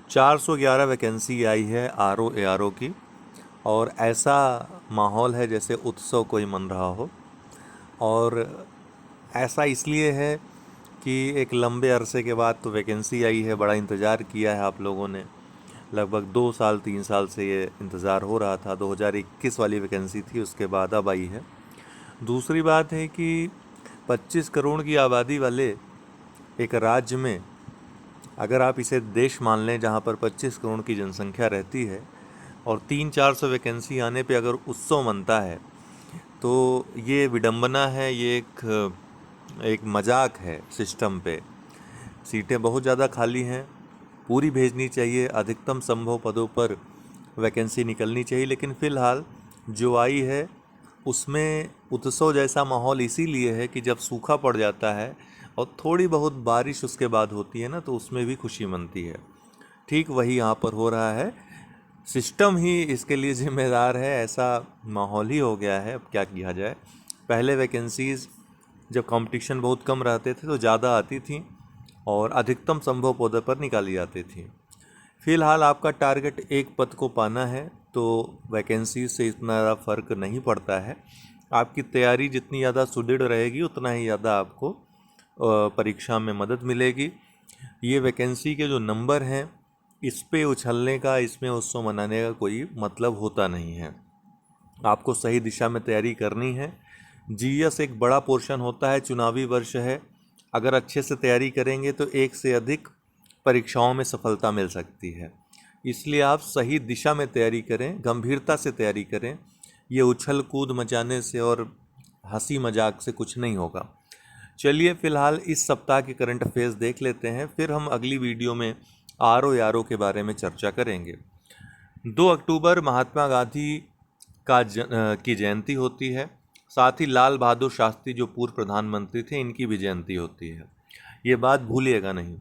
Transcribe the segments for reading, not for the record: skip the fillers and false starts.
411 vacancy आई है RO ARO की। और ऐसा माहौल है जैसे उत्सव कोई मन रहा हो। और ऐसा इसलिए है कि एक लंबे अरसे के बाद तो वैकेंसी आई है, बड़ा इंतज़ार किया है आप लोगों ने। लगभग 2 साल 3 साल से ये इंतज़ार हो रहा था। 2021 वाली वैकेंसी थी, उसके बाद अब आई है। दूसरी बात है कि 25 करोड़ की आबादी वाले एक राज्य में, अगर आप इसे देश मान लें जहाँ पर 25 करोड़ की जनसंख्या रहती है और 300-400 वैकेंसी आने पे अगर उत्सव मनता है, तो ये विडंबना है, ये एक मजाक है सिस्टम पे। सीटें बहुत ज़्यादा खाली हैं, पूरी भेजनी चाहिए, अधिकतम संभव पदों पर वैकेंसी निकलनी चाहिए। लेकिन फ़िलहाल जो आई है उसमें उत्सव जैसा माहौल इसीलिए है कि जब सूखा पड़ जाता है और थोड़ी बहुत बारिश उसके बाद होती है ना, तो उसमें भी खुशी मनती है। ठीक वही यहाँ पर हो रहा है। सिस्टम ही इसके लिए जिम्मेदार है, ऐसा माहौल ही हो गया है। अब क्या किया जाए। पहले वैकेंसीज़ जब कंपटीशन बहुत कम रहते थे तो ज़्यादा आती थी और अधिकतम संभव पदों पर निकाली जाती थी। फ़िलहाल आपका टारगेट एक पद को पाना है, तो वैकेंसी से इतना ज़्यादा फ़र्क नहीं पड़ता है। आपकी तैयारी जितनी ज़्यादा सुदृढ़ रहेगी उतना ही ज़्यादा आपको परीक्षा में मदद मिलेगी। ये वैकेंसी के जो नंबर हैं, इस पे उछलने का, इसमें उत्सव मनाने का कोई मतलब होता नहीं है। आपको सही दिशा में तैयारी करनी है। जीएस एक बड़ा पोर्शन होता है, चुनावी वर्ष है। अगर अच्छे से तैयारी करेंगे तो एक से अधिक परीक्षाओं में सफलता मिल सकती है। इसलिए आप सही दिशा में तैयारी करें, गंभीरता से तैयारी करें। ये उछल कूद मचाने से और हंसी मजाक से कुछ नहीं होगा। चलिए फ़िलहाल इस सप्ताह के करंट अफेयर्स देख लेते हैं, फिर हम अगली वीडियो में आरओ यारो के बारे में चर्चा करेंगे। 2 अक्टूबर महात्मा गांधी की जयंती होती है। साथ ही लाल बहादुर शास्त्री जो पूर्व प्रधानमंत्री थे, इनकी भी जयंती होती है। ये बात भूलिएगा नहीं।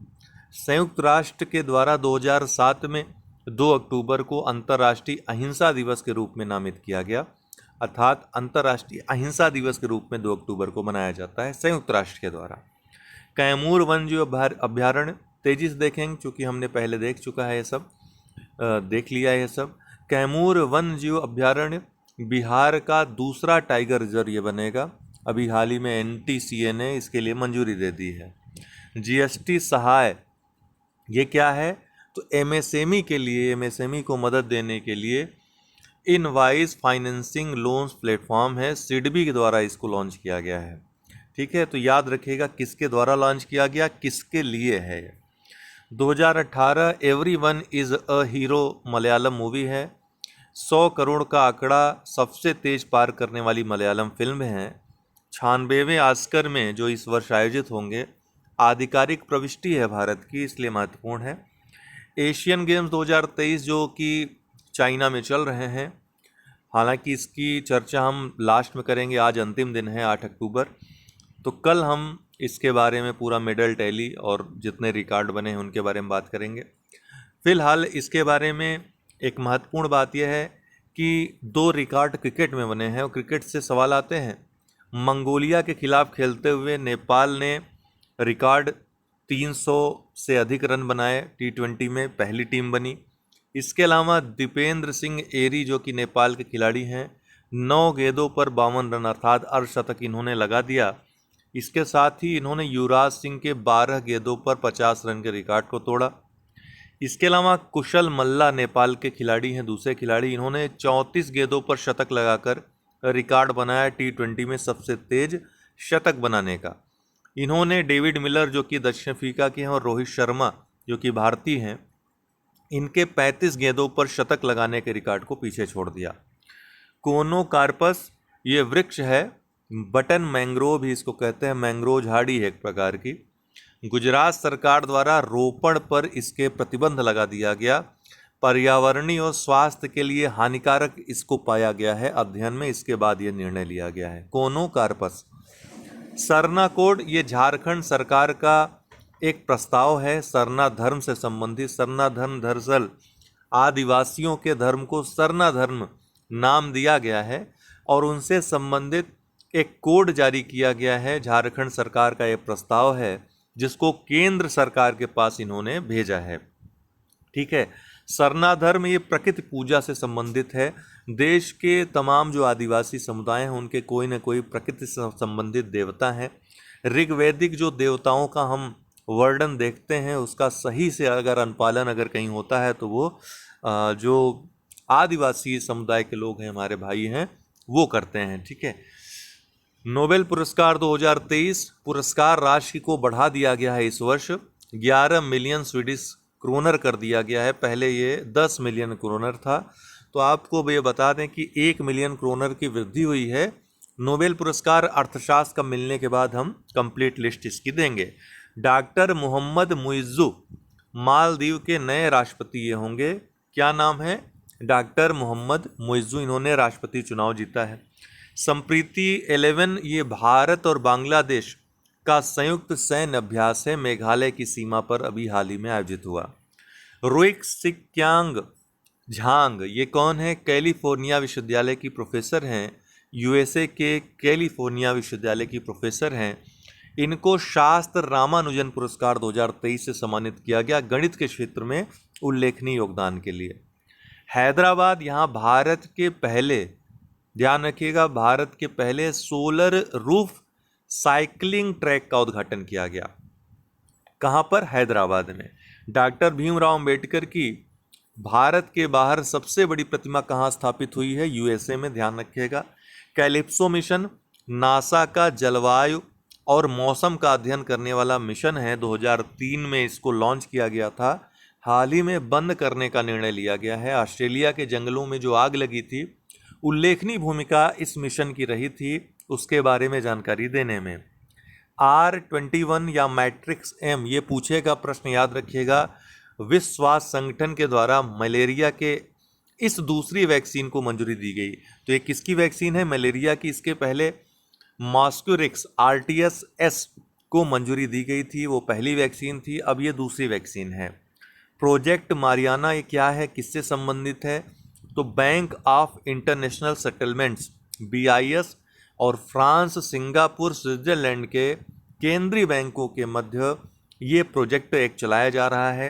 संयुक्त राष्ट्र के द्वारा 2007 में 2 अक्टूबर को अंतर्राष्ट्रीय अहिंसा दिवस के रूप में नामित किया गया। अर्थात अंतर्राष्ट्रीय अहिंसा दिवस के रूप में 2 अक्टूबर को मनाया जाता है संयुक्त राष्ट्र के द्वारा। कैमूर वन्यजीव अभ्यारण्य तेजी से देखेंगे, क्योंकि हमने पहले देख चुका है ये सब, देख लिया है ये सब। कैमूर वन्यजीव अभ्यारण्य बिहार का दूसरा टाइगर रिजर्व ये बनेगा। अभी हाल ही में एनटीसीए ने इसके लिए मंजूरी दे दी है। जीएसटी सहाय ये क्या है, तो एमएसएमई के लिए, एमएसएमई को मदद देने के लिए इनवाइस फाइनेंसिंग लोन्स प्लेटफॉर्म है, सिडबी के द्वारा इसको लॉन्च किया गया है। ठीक है, तो याद रखिएगा किसके द्वारा लॉन्च किया गया, किसके लिए है। 2018 everyone is a hero Malayalam movie है। 100 करोड़ का आंकड़ा सबसे तेज पार करने वाली मलयालम फिल्म है। 96वें ऑस्कर में जो इस वर्ष आयोजित होंगे, आधिकारिक प्रविष्टि है भारत की, इसलिए महत्वपूर्ण है। एशियन गेम्स 2023 जो कि चाइना में चल रहे हैं, हालांकि इसकी चर्चा हम लास्ट में करेंगे। आज अंतिम दिन है 8 अक्टूबर, तो कल हम इसके बारे में पूरा मेडल टैली और जितने रिकॉर्ड बने हैं उनके बारे में बात करेंगे। फिलहाल इसके बारे में एक महत्वपूर्ण बात यह है कि 2 रिकॉर्ड क्रिकेट में बने हैं, और क्रिकेट से सवाल आते हैं। मंगोलिया के खिलाफ खेलते हुए नेपाल ने रिकॉर्ड 300 से अधिक रन बनाए, T20 में पहली टीम बनी। इसके अलावा दीपेंद्र सिंह एरी जो कि नेपाल के खिलाड़ी हैं, 9 गेंदों पर 52 रन अर्थात अर्धशतक इन्होंने लगा दिया। इसके साथ ही इन्होंने युवराज सिंह के 12 गेंदों पर 50 रन के रिकॉर्ड को तोड़ा। इसके अलावा कुशल मल्ला नेपाल के खिलाड़ी हैं, दूसरे खिलाड़ी, इन्होंने 34 गेंदों पर शतक लगाकर रिकॉर्ड बनाया T20 में सबसे तेज शतक बनाने का। इन्होंने डेविड मिलर जो कि दक्षिण अफ्रीका के हैं और रोहित शर्मा जो कि भारतीय हैं, इनके 35 गेंदों पर शतक लगाने के रिकॉर्ड को पीछे छोड़ दिया। कोनोकार्पस ये वृक्ष है, बटन मैंग्रोव भी इसको कहते हैं, मैंग्रोव झाड़ी है एक प्रकार की। गुजरात सरकार द्वारा रोपण पर इसके प्रतिबंध लगा दिया गया। पर्यावरणीय और स्वास्थ्य के लिए हानिकारक इसको पाया गया है अध्ययन में, इसके बाद ये निर्णय लिया गया है। कोनोकार्पस। सरना कोड ये झारखंड सरकार का एक प्रस्ताव है सरना धर्म से संबंधित। सरना धर्म दरअसल आदिवासियों के धर्म को सरना धर्म नाम दिया गया है और उनसे संबंधित एक कोड जारी किया गया है। झारखंड सरकार का ये प्रस्ताव है जिसको केंद्र सरकार के पास इन्होंने भेजा है। ठीक है। सरना धर्म ये प्रकृति पूजा से संबंधित है। देश के तमाम जो आदिवासी समुदाय हैं उनके कोई न कोई प्रकृति से संबंधित देवता हैं। ऋग्वैदिक जो देवताओं का हम वर्णन देखते हैं उसका सही से अगर अनुपालन अगर कहीं होता है तो वो जो आदिवासी समुदाय के लोग हैं, हमारे भाई हैं, वो करते हैं। ठीक है। नोबेल पुरस्कार 2023 पुरस्कार राशि को बढ़ा दिया गया है। इस वर्ष 11 मिलियन स्वीडिश क्रोनर कर दिया गया है। पहले ये 10 मिलियन क्रोनर था। तो आपको ये बता दें कि 1 मिलियन क्रोनर की वृद्धि हुई है। नोबेल पुरस्कार अर्थशास्त्र का मिलने के बाद हम कंप्लीट लिस्ट इसकी देंगे। डॉक्टर मोहम्मद मुइज़्ज़ू मालदीव के नए राष्ट्रपति ये होंगे। क्या नाम है? डॉक्टर मोहम्मद मुइज़्ज़ू। इन्होंने राष्ट्रपति चुनाव जीता है। संप्रीति 11 ये भारत और बांग्लादेश का संयुक्त सैन्य अभ्यास है। मेघालय की सीमा पर अभी हाल ही में आयोजित हुआ। रुइक सिक्यांग झांग ये कौन है? कैलिफोर्निया विश्वविद्यालय की प्रोफेसर हैं। यूएसए के कैलिफोर्निया विश्वविद्यालय की प्रोफेसर हैं। इनको शास्त्र रामानुजन पुरस्कार 2023 से सम्मानित किया गया गणित के क्षेत्र में उल्लेखनीय योगदान के लिए। हैदराबाद यहाँ भारत के पहले, ध्यान रखिएगा, भारत के पहले सोलर रूफ साइकिलिंग ट्रैक का उद्घाटन किया गया। कहाँ पर? हैदराबाद में। डॉक्टर भीमराव अंबेडकर की भारत के बाहर सबसे बड़ी प्रतिमा कहाँ स्थापित हुई है? यूएसए में, ध्यान रखिएगा। कैलिप्सो मिशन नासा का जलवायु और मौसम का अध्ययन करने वाला मिशन है। 2003 में इसको लॉन्च किया गया था। हाल ही में बंद करने का निर्णय लिया गया है। ऑस्ट्रेलिया के जंगलों में जो आग लगी थी, उल्लेखनीय भूमिका इस मिशन की रही थी, उसके बारे में जानकारी देने में। R21 या मैट्रिक्स M ये पूछेगा प्रश्न, याद रखिएगा। विश्व स्वास्थ्य संगठन के द्वारा मलेरिया के इस दूसरी वैक्सीन को मंजूरी दी गई। तो ये किसकी वैक्सीन है? मलेरिया की। इसके पहले मॉस्क्यूरिक्स RTS को मंजूरी दी गई थी, वो पहली वैक्सीन थी। अब ये दूसरी वैक्सीन है। प्रोजेक्ट मारियाना ये क्या है, किससे संबंधित है? तो bank of international settlements BIS और फ्रांस, सिंगापुर, स्विट्जरलैंड के केंद्रीय बैंकों के मध्य ये प्रोजेक्ट एक चलाया जा रहा है।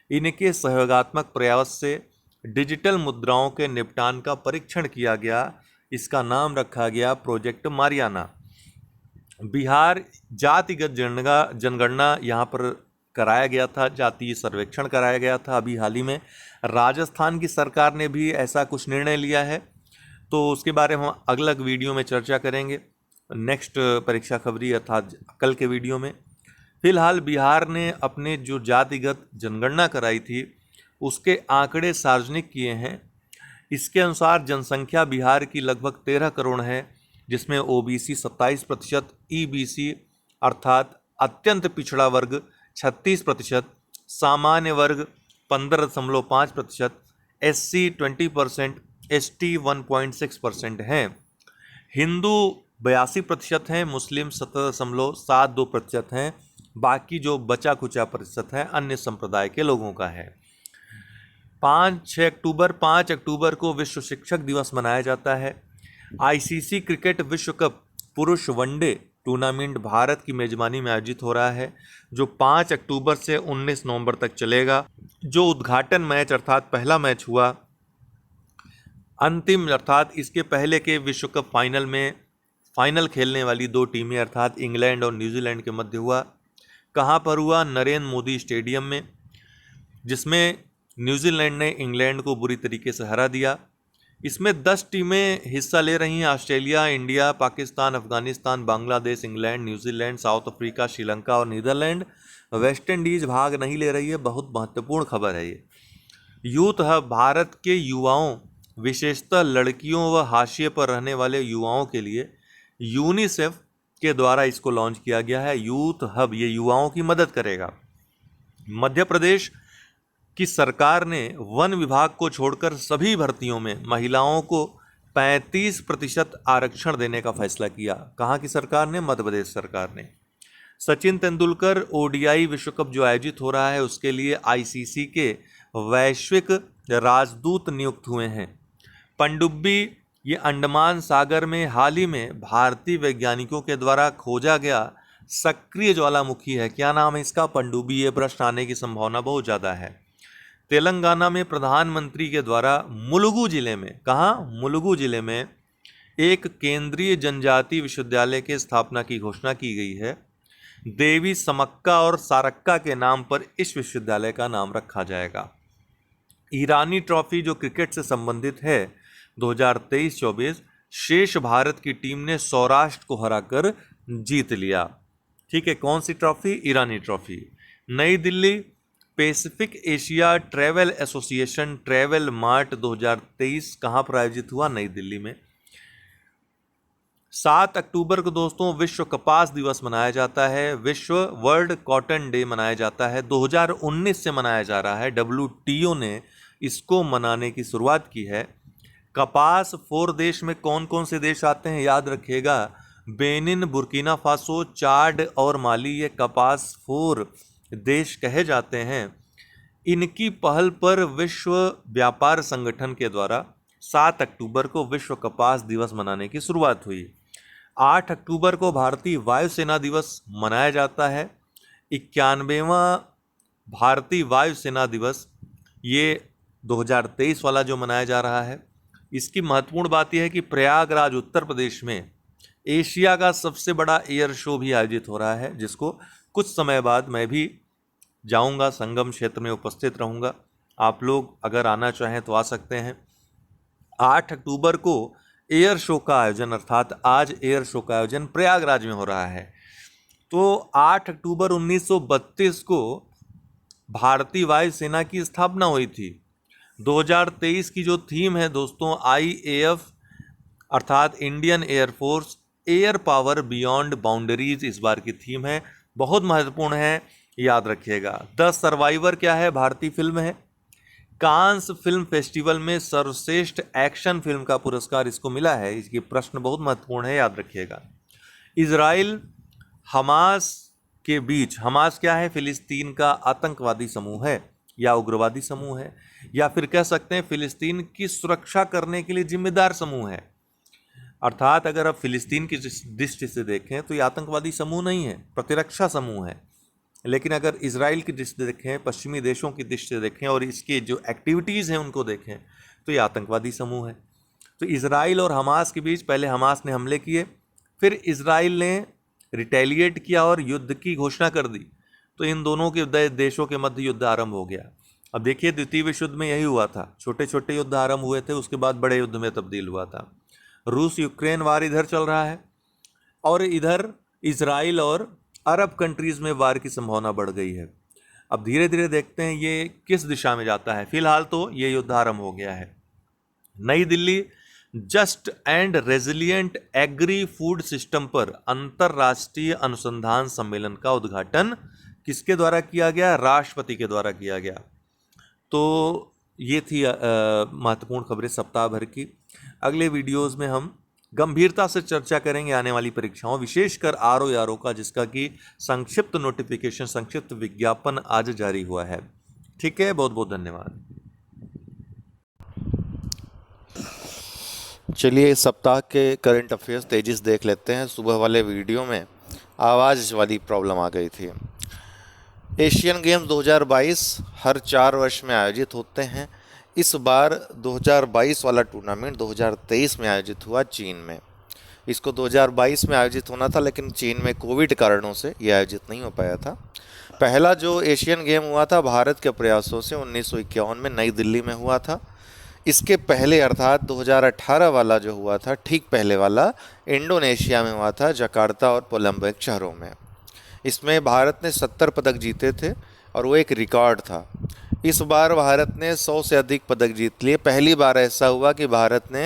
इनके सहयोगात्मक प्रयास से डिजिटल मुद्राओं के निपटान का परीक्षण किया गया। इसका नाम रखा गया प्रोजेक्ट मारियाना। बिहार जातिगत जनगणना यहाँ पर कराया गया था, जातीय सर्वेक्षण कराया गया था अभी हाल ही में। राजस्थान की सरकार ने भी ऐसा कुछ निर्णय लिया है, तो उसके बारे में हम अगला वीडियो में चर्चा करेंगे, नेक्स्ट परीक्षा खबरी अर्थात कल के वीडियो में। फिलहाल बिहार ने अपने जो जातिगत जनगणना कराई थी उसके आंकड़े सार्वजनिक किए हैं। इसके अनुसार जनसंख्या बिहार की लगभग 13 करोड़ है, जिसमें OBC 27%, EBC अर्थात अत्यंत पिछड़ा वर्ग 36%, सामान्य वर्ग 15.5%, SC 20%, ST 1.6% हैं। हिंदू 82% हैं, मुस्लिम 17.72% हैं। बाकी जो बचा खुचा प्रतिशत है अन्य संप्रदाय के लोगों का है। 5 अक्टूबर को विश्व शिक्षक दिवस मनाया जाता है। ICC क्रिकेट विश्व कप पुरुष वनडे टूर्नामेंट भारत की मेजबानी में आयोजित हो रहा है, जो 5 अक्टूबर से 19 नवंबर तक चलेगा। जो उद्घाटन मैच अर्थात पहला मैच हुआ, अंतिम अर्थात इसके पहले के विश्व कप फाइनल में फाइनल खेलने वाली दो टीमें अर्थात इंग्लैंड और न्यूजीलैंड के मध्य हुआ। कहाँ पर हुआ? नरेंद्र मोदी स्टेडियम में, जिसमें न्यूजीलैंड ने इंग्लैंड को बुरी तरीके से हरा दिया। इसमें 10 टीमें हिस्सा ले रही हैं। Australia, India, Pakistan, Afghanistan, Bangladesh, England, New Zealand, south Africa, Sri Lanka और नीदरलैंड। वेस्ट इंडीज भाग नहीं ले रही है। बहुत महत्वपूर्ण खबर है ये। यूथ हब भारत के युवाओं, विशेषतः लड़कियों व हाशिए पर रहने वाले युवाओं के लिए यूनिसेफ के द्वारा इसको लॉन्च किया गया है। यूथ हब ये युवाओं की मदद करेगा। मध्य प्रदेश की सरकार ने वन विभाग को छोड़कर सभी भर्तियों में महिलाओं को 35% आरक्षण देने का फैसला किया। कहाँ की सरकार ने? मध्य प्रदेश सरकार ने। सचिन तेंदुलकर ODI विश्व कप जो आयोजित हो रहा है उसके लिए ICC के वैश्विक राजदूत नियुक्त हुए हैं। पनडुब्बी ये अंडमान सागर में हाल ही में भारतीय वैज्ञानिकों के द्वारा खोजा गया सक्रिय ज्वालामुखी है। क्या नाम है इसका? पनडुब्बी। ये प्रश्न आने की संभावना बहुत ज़्यादा है। तेलंगाना में प्रधानमंत्री के द्वारा मुलुगु जिले में, कहाँ, मुलुगु जिले में एक केंद्रीय जनजातीय विश्वविद्यालय की स्थापना की घोषणा की गई है। देवी समक्का और सारक्का के नाम पर इस विश्वविद्यालय का नाम रखा जाएगा। ईरानी ट्रॉफी जो क्रिकेट से संबंधित है 2023-24, शेष भारत की टीम ने सौराष्ट्र को हराकर जीत लिया। ठीक है, कौन सी ट्रॉफी? ईरानी ट्रॉफी। नई Delhi Pacific Asia travel association travel mart 2023 कहाँ पर आयोजित हुआ? नई दिल्ली में। 7 अक्टूबर को दोस्तों विश्व कपास दिवस मनाया जाता है, विश्व वर्ल्ड कॉटन डे मनाया जाता है। 2019 से मनाया जा रहा है, WTO ने इसको मनाने की शुरुआत की है। कपास 4 देश में कौन कौन से देश आते हैं याद रखिएगा, बेनिन, बुर्किना फासो, चाड और माली, ये कपास 4 देश कहे जाते हैं। इनकी पहल पर विश्व व्यापार संगठन के द्वारा 7 अक्टूबर को विश्व कपास दिवस मनाने की शुरुआत हुई। 8 अक्टूबर को भारतीय वायुसेना दिवस मनाया जाता है। 91वां भारतीय वायुसेना दिवस ये 2023 वाला जो मनाया जा रहा है। इसकी महत्वपूर्ण बात यह है कि प्रयागराज उत्तर प्रदेश में एशिया का सबसे बड़ा एयर शो भी आयोजित हो रहा है, जिसको कुछ समय बाद मैं भी जाऊंगा, संगम क्षेत्र में उपस्थित रहूंगा। आप लोग अगर आना चाहें तो आ सकते हैं। 8 अक्टूबर को एयर शो का आयोजन, अर्थात आज एयर शो का आयोजन प्रयागराज में हो रहा है। तो 8 अक्टूबर 1932 को भारतीय वायुसेना की स्थापना हुई थी। 2023 की जो थीम है दोस्तों, IAF अर्थात Indian air force air power beyond boundaries इस बार की थीम है। बहुत महत्वपूर्ण है, याद रखिएगा। द सर्वाइवर क्या है? भारतीय फिल्म है। कांस फिल्म फेस्टिवल में सर्वश्रेष्ठ एक्शन फिल्म का पुरस्कार इसको मिला है। इसकी प्रश्न बहुत महत्वपूर्ण है, याद रखिएगा। इजराइल हमास के बीच, हमास क्या है? फिलिस्तीन का आतंकवादी समूह है या उग्रवादी समूह है, या फिर कह सकते हैं फिलिस्तीन की सुरक्षा करने के लिए जिम्मेदार समूह है। अर्थात अगर आप फिलिस्तीन की दृष्टि से देखें तो ये आतंकवादी समूह नहीं है, प्रतिरक्षा समूह है। लेकिन अगर इजराइल की दृष्टि से देखें, पश्चिमी देशों की दृष्टि से देखें और इसके जो एक्टिविटीज़ हैं उनको देखें तो ये आतंकवादी समूह है। तो इजराइल और हमास के बीच पहले हमास ने हमले किए, फिर इजराइल ने रिटेलिएट किया और युद्ध की घोषणा कर दी। तो इन दोनों के देशों के मध्य युद्ध आरंभ हो गया। अब देखिए, द्वितीय विश्व युद्ध में यही हुआ था, छोटे छोटे युद्ध आरंभ हुए थे, उसके बाद बड़े युद्ध में तब्दील हुआ था। रूस यूक्रेन वार इधर चल रहा है और इधर इजराइल और अरब कंट्रीज़ में वार की संभावना बढ़ गई है। अब धीरे धीरे देखते हैं ये किस दिशा में जाता है। फिलहाल तो ये युद्ध आरंभ हो गया है। नई Delhi just and resilient agri food system पर अंतर्राष्ट्रीय अनुसंधान सम्मेलन का उद्घाटन किसके द्वारा किया गया? राष्ट्रपति के द्वारा किया गया। तो ये थी महत्वपूर्ण खबरें सप्ताह भर की। अगले वीडियोस में हम गंभीरता से चर्चा करेंगे आने वाली परीक्षाओं, विशेषकर RO का, जिसका कि संक्षिप्त नोटिफिकेशन, संक्षिप्त विज्ञापन आज जारी हुआ है। ठीक है, बहुत बहुत धन्यवाद। चलिए इस सप्ताह के करंट अफेयर्स तेजी से देख लेते हैं। सुबह वाले वीडियो में आवाज़ वाली प्रॉब्लम आ गई थी। एशियन गेम्स 2022 हर 4 वर्ष में आयोजित होते हैं। इस बार 2022 वाला टूर्नामेंट 2023 में आयोजित हुआ चीन में। इसको 2022 में आयोजित होना था, लेकिन चीन में कोविड कारणों से ये आयोजित नहीं हो पाया था। पहला जो एशियन गेम हुआ था भारत के प्रयासों से 1951 में नई दिल्ली में हुआ था। इसके पहले अर्थात 2018 वाला जो हुआ था, ठीक पहले वाला इंडोनेशिया में हुआ था, जकार्ता और कोलंबो शहरों में। इसमें भारत ने 70 पदक जीते थे और वो एक रिकॉर्ड था। इस बार भारत ने 100 से अधिक पदक जीत लिए। पहली बार ऐसा हुआ कि भारत ने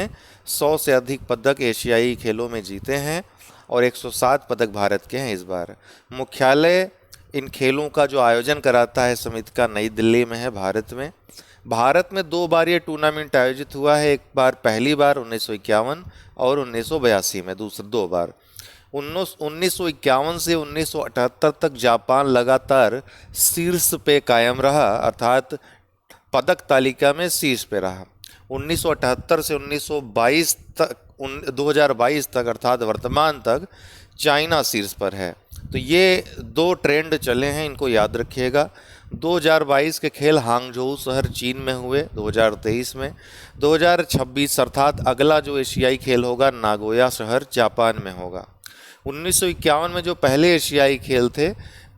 100 से अधिक पदक एशियाई खेलों में जीते हैं और 107 पदक भारत के हैं इस बार। मुख्यालय इन खेलों का जो आयोजन कराता है समिति का नई दिल्ली में है, भारत में। भारत में 2 बार ये टूर्नामेंट आयोजित हुआ है। एक बार पहली बार 1951 और 1982 में, दूसरी 2 बार। 1951 से 1978 तक जापान लगातार शीर्ष पे कायम रहा, अर्थात पदक तालिका में शीर्ष पे रहा। 1978 से 1922 तक 2022 तक अर्थात वर्तमान तक चाइना शीर्ष पर है। तो ये 2 ट्रेंड चले हैं, इनको याद रखिएगा। 2022 के खेल हांगझोऊ शहर चीन में हुए 2023 में। 2026 अर्थात अगला जो एशियाई खेल होगा नागोया शहर जापान में होगा। 1951 में जो पहले एशियाई खेल थे,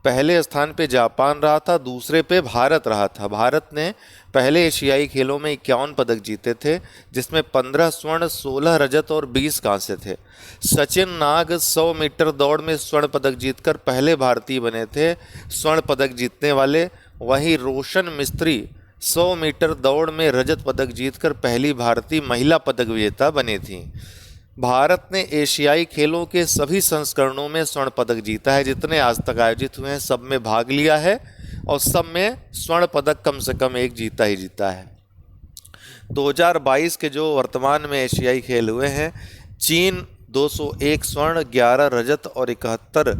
पहले स्थान पे जापान रहा था, दूसरे पे भारत रहा था। भारत ने पहले एशियाई खेलों में 51 पदक जीते थे, जिसमें 15 स्वर्ण, 16 रजत और 20 कांस्य थे। सचिन नाग 100 मीटर दौड़ में स्वर्ण पदक जीतकर पहले भारतीय बने थे स्वर्ण पदक जीतने वाले। वहीं रोशन मिस्त्री 100 मीटर दौड़ में रजत पदक जीतकर पहली भारतीय महिला पदक विजेता बनी थीं। भारत ने एशियाई खेलों के सभी संस्करणों में स्वर्ण पदक जीता है। जितने आज तक आयोजित हुए हैं सब में भाग लिया है और सब में स्वर्ण पदक कम से कम एक जीता ही जीता है। 2022 के जो वर्तमान में एशियाई खेल हुए हैं, चीन 201 स्वर्ण, 11 रजत और 71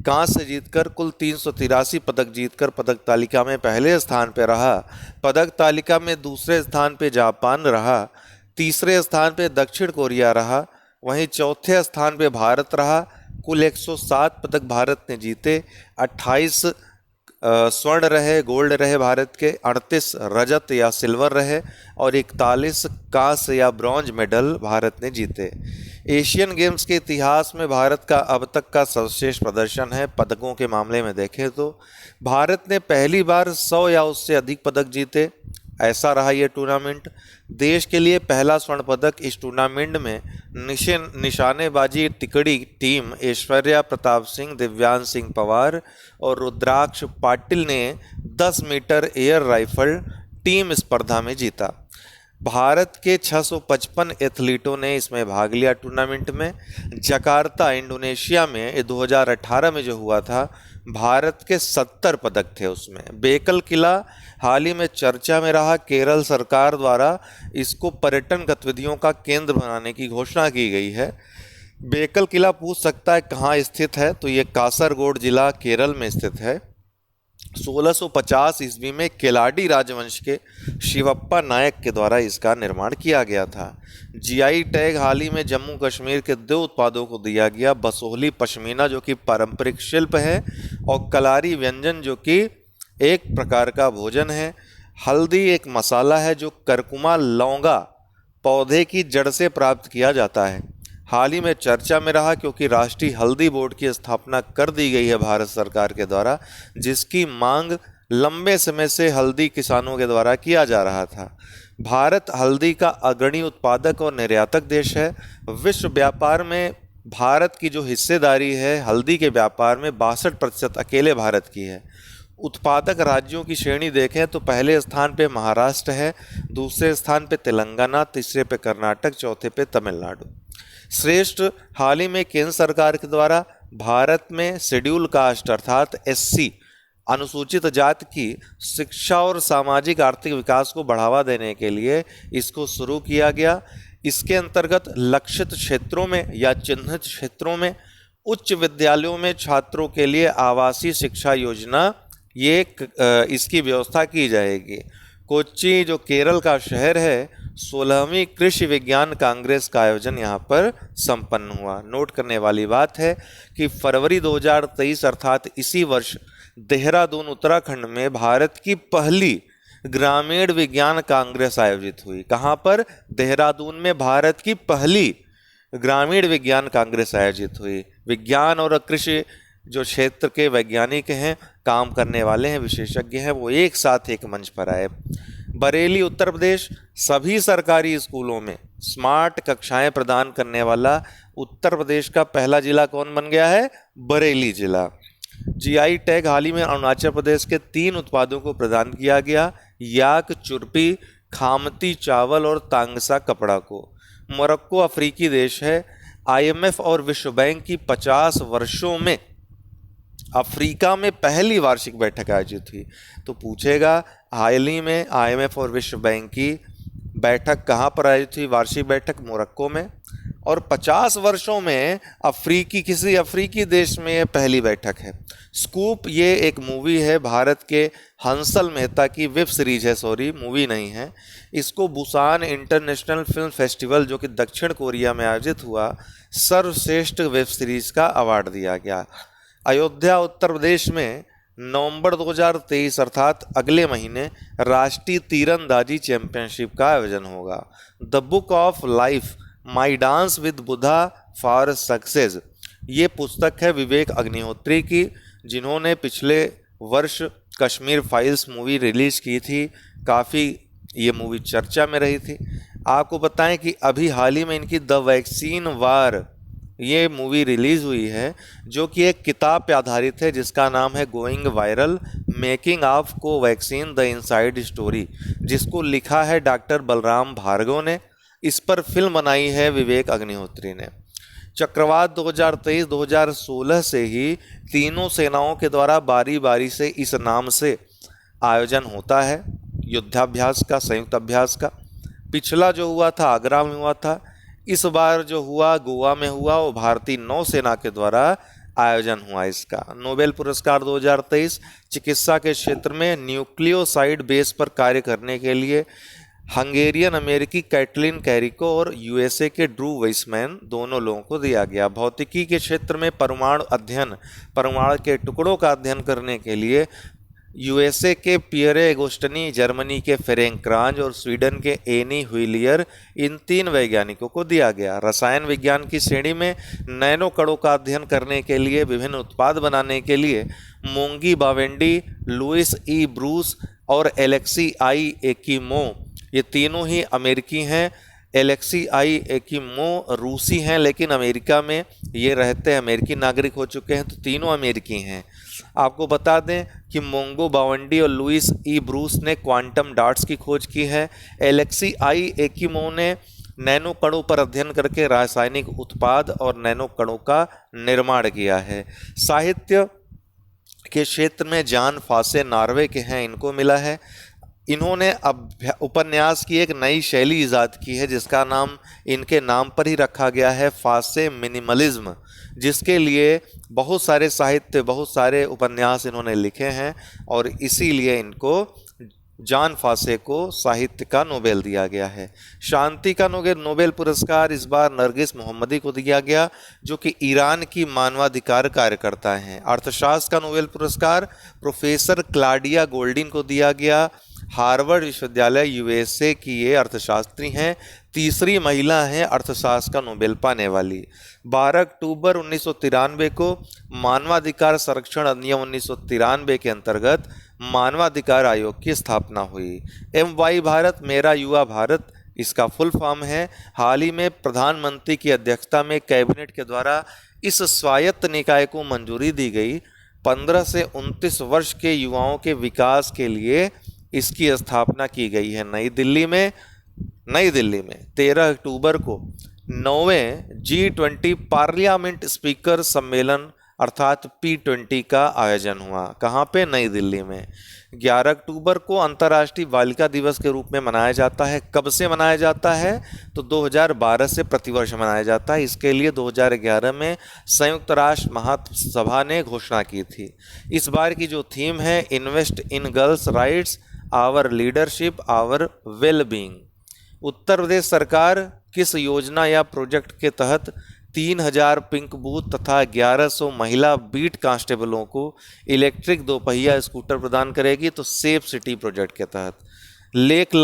कांस्य जीतकर कुल 383 पदक जीतकर पदक तालिका में पहले स्थान पर रहा। पदक तालिका में दूसरे स्थान पर जापान रहा, तीसरे स्थान पे दक्षिण कोरिया रहा, वहीं चौथे स्थान पे भारत रहा। कुल 107 पदक भारत ने जीते, 28 स्वर्ण रहे, गोल्ड रहे भारत के, 38 रजत या सिल्वर रहे और 41 कांस्य या ब्रॉन्ज मेडल भारत ने जीते। एशियन गेम्स के इतिहास में भारत का अब तक का सर्वश्रेष्ठ प्रदर्शन है। पदकों के मामले में देखें तो भारत ने पहली बार 100 या उससे अधिक पदक जीते, ऐसा रहा ये टूर्नामेंट। देश के लिए पहला स्वर्ण पदक इस टूर्नामेंट में निशानेबाजी तिकड़ी टीम ऐश्वर्या प्रताप सिंह, दिव्यांश सिंह पवार और रुद्राक्ष पाटिल ने 10 मीटर एयर राइफल टीम स्पर्धा में जीता। भारत के 655 एथलीटों ने इसमें भाग लिया टूर्नामेंट में। जकार्ता इंडोनेशिया में 2018 में जो हुआ था, भारत के 70 पदक थे उसमें। बेकल किला हाल ही में चर्चा में रहा। केरल सरकार द्वारा इसको पर्यटन गतिविधियों का केंद्र बनाने की घोषणा की गई है। बेकल किला पूछ सकता है कहाँ स्थित है, तो ये कासरगोड जिला केरल में स्थित है। 1650 ईस्वी में केलाडी राजवंश के शिवप्पा नायक के द्वारा इसका निर्माण किया गया था। जीआई टैग हाल ही में जम्मू कश्मीर के 2 उत्पादों को दिया गया, बसोहली पश्मीना जो कि पारंपरिक शिल्प है और कलारी व्यंजन जो कि एक प्रकार का भोजन है। हल्दी एक मसाला है जो करकुमा लौंगा पौधे की जड़ से प्राप्त किया जाता है। हाल ही में चर्चा में रहा क्योंकि राष्ट्रीय हल्दी बोर्ड की स्थापना कर दी गई है भारत सरकार के द्वारा, जिसकी मांग लंबे समय से हल्दी किसानों के द्वारा किया जा रहा था। भारत हल्दी का अग्रणी उत्पादक और निर्यातक देश है। विश्व व्यापार में भारत की जो हिस्सेदारी है हल्दी के व्यापार में 62% अकेले भारत की है। उत्पादक राज्यों की श्रेणी देखें तो पहले स्थान पे महाराष्ट्र है, दूसरे स्थान पे तेलंगाना, तीसरे पे कर्नाटक, चौथे पे तमिलनाडु। श्रेष्ठ हाल ही में केंद्र सरकार के द्वारा भारत में शेड्यूल कास्ट अर्थात एससी अनुसूचित जाति की शिक्षा और सामाजिक आर्थिक विकास को बढ़ावा देने के लिए इसको शुरू किया गया। इसके अंतर्गत लक्षित क्षेत्रों में या चिन्हित क्षेत्रों में उच्च विद्यालयों में छात्रों के लिए आवासीय शिक्षा योजना इसकी व्यवस्था की जाएगी। कोच्चि जो केरल का शहर है, 16वीं कृषि विज्ञान कांग्रेस का आयोजन यहाँ पर संपन्न हुआ। नोट करने वाली बात है कि फरवरी 2023 अर्थात इसी वर्ष देहरादून उत्तराखंड में भारत की पहली ग्रामीण विज्ञान कांग्रेस आयोजित हुई। कहाँ पर? देहरादून में भारत की पहली ग्रामीण विज्ञान कांग्रेस आयोजित हुई। विज्ञान और कृषि जो क्षेत्र के वैज्ञानिक हैं, काम करने वाले हैं, विशेषज्ञ हैं, वो एक साथ एक मंच पर आए। बरेली उत्तर प्रदेश सभी सरकारी स्कूलों में स्मार्ट कक्षाएं प्रदान करने वाला उत्तर प्रदेश का पहला जिला कौन बन गया है? बरेली जिला। जीआई टैग हाल ही में अरुणाचल प्रदेश के 3 उत्पादों को प्रदान किया गया, याक चुरपी, खामती चावल और तांगसा कपड़ा को। मोरक्को अफ्रीकी देश है। आईएमएफ और विश्व बैंक की 50 वर्षों में अफ्रीका में पहली वार्षिक बैठक आयोजित हुई। तो पूछेगा हाल ही में आईएमएफ और विश्व बैंक की बैठक कहाँ पर आयोजित हुई? वार्षिक बैठक मोरक्को में। और 50 वर्षों में किसी अफ्रीकी देश में ये पहली बैठक है। स्कूप ये एक मूवी है, भारत के हंसल मेहता की वेब सीरीज है, सॉरी मूवी नहीं है। इसको बुसान इंटरनेशनल फिल्म फेस्टिवल जो कि दक्षिण कोरिया में आयोजित हुआ, सर्वश्रेष्ठ वेब सीरीज का अवार्ड दिया गया। अयोध्या उत्तर प्रदेश में नवंबर 2023 अर्थात अगले महीने राष्ट्रीय तीरंदाजी चैंपियनशिप का आयोजन होगा। The book of life, my dance with Buddha for success, ये पुस्तक है विवेक अग्निहोत्री की, जिन्होंने पिछले वर्ष कश्मीर फाइल्स मूवी रिलीज की थी। काफ़ी ये मूवी चर्चा में रही थी। आपको बताएं कि अभी हाल ही में इनकी द वैक्सीन वार ये मूवी रिलीज हुई है, जो कि एक किताब पे आधारित है जिसका नाम है going viral, making of Covaxin the inside story, जिसको लिखा है डॉक्टर बलराम भार्गव ने। इस पर फिल्म बनाई है विवेक अग्निहोत्री ने। चक्रवात 2023-2016 से ही तीनों सेनाओं के द्वारा बारी बारी से इस नाम से आयोजन होता है युद्धाभ्यास का, संयुक्त अभ्यास का। पिछला जो हुआ था आगरा में हुआ था, इस बार जो हुआ गोवा में हुआ, वो भारतीय नौसेना के द्वारा आयोजन हुआ इसका। नोबेल पुरस्कार 2023 चिकित्सा के क्षेत्र में न्यूक्लियोसाइड बेस पर कार्य करने के लिए हंगेरियन अमेरिकी कैटलिन कैरिको और यूएसए के ड्रू वेइसमैन दोनों लोगों को दिया गया। भौतिकी के क्षेत्र में परमाणु अध्ययन, परमाणु के टुकड़ों का अध्ययन करने के लिए यूएसए के पियरे एगोस्टनी, जर्मनी के फेरेंक क्रांज और स्वीडन के एनी हुइलियर, इन 3 वैज्ञानिकों को दिया गया। रसायन विज्ञान की श्रेणी में नैनो कणों का अध्ययन करने के लिए, विभिन्न उत्पाद बनाने के लिए मोंगी बावेंडी, लुइस ई ब्रूस और एलेक्सी आई एकिमो, ये तीनों ही अमेरिकी हैं। एलेक्सी आई एकिमो रूसी हैं, लेकिन अमेरिका में ये रहते हैं, अमेरिकी नागरिक हो चुके हैं, तो तीनों अमेरिकी हैं। आपको बता दें कि मोंगो बावंडी और लुइस ई ब्रूस ने क्वांटम डॉट्स की खोज की है। एलेक्सी आई एकिमो ने नैनो कणों पर अध्ययन करके रासायनिक उत्पाद और नैनो कणों का निर्माण किया है। साहित्य के क्षेत्र में जान फासे नॉर्वे के हैं, इनको मिला है। इन्होंने उपन्यास की एक नई शैली ईजाद की है जिसका नाम इनके नाम पर ही रखा गया है, फासे मिनिमलिज्म, जिसके लिए बहुत सारे साहित्य, बहुत सारे उपन्यास इन्होंने लिखे हैं और इसीलिए इनको जॉन फासे को साहित्य का नोबेल दिया गया है। शांति का नोबेल पुरस्कार इस बार नरगिस मोहम्मदी को दिया गया, जो कि ईरान की मानवाधिकार कार्यकर्ता हैं। अर्थशास्त्र का नोबेल पुरस्कार प्रोफेसर क्लाडिया गोल्डिन को दिया गया। हार्वर्ड विश्वविद्यालय यूएसए की ये अर्थशास्त्री हैं, तीसरी महिला हैं अर्थशास्त्र का नोबेल पाने वाली। 12 अक्टूबर 1993 को मानवाधिकार संरक्षण अधिनियम 1993 के अंतर्गत मानवाधिकार आयोग की स्थापना हुई। MY भारत मेरा युवा भारत इसका फुल फॉर्म है। हाल ही में प्रधानमंत्री की अध्यक्षता में कैबिनेट के द्वारा इस स्वायत्त निकाय को मंजूरी दी गई। 15 से 29 वर्ष के युवाओं के विकास के लिए इसकी स्थापना की गई है नई दिल्ली में। 13 अक्टूबर को 9वें G20 पार्लियामेंट स्पीकर सम्मेलन अर्थात P20 का आयोजन हुआ। कहाँ पे? नई दिल्ली में। 11 अक्टूबर को अंतर्राष्ट्रीय बालिका दिवस के रूप में मनाया जाता है। कब से मनाया जाता है? तो 2012 से प्रतिवर्ष मनाया जाता है। इसके लिए 2011 में संयुक्त राष्ट्र महासभा ने घोषणा की थी। इस बार की जो थीम है, invest in girls rights, our leadership, our well being. Uttar Pradesh सरकार किस योजना या प्रोजेक्ट के तहत 3000 पिंक बूथ तथा 1100 महिला बीट कांस्टेबलों को इलेक्ट्रिक दोपहिया स्कूटर प्रदान करेगी? तो सेफ सिटी प्रोजेक्ट के तहत। लेक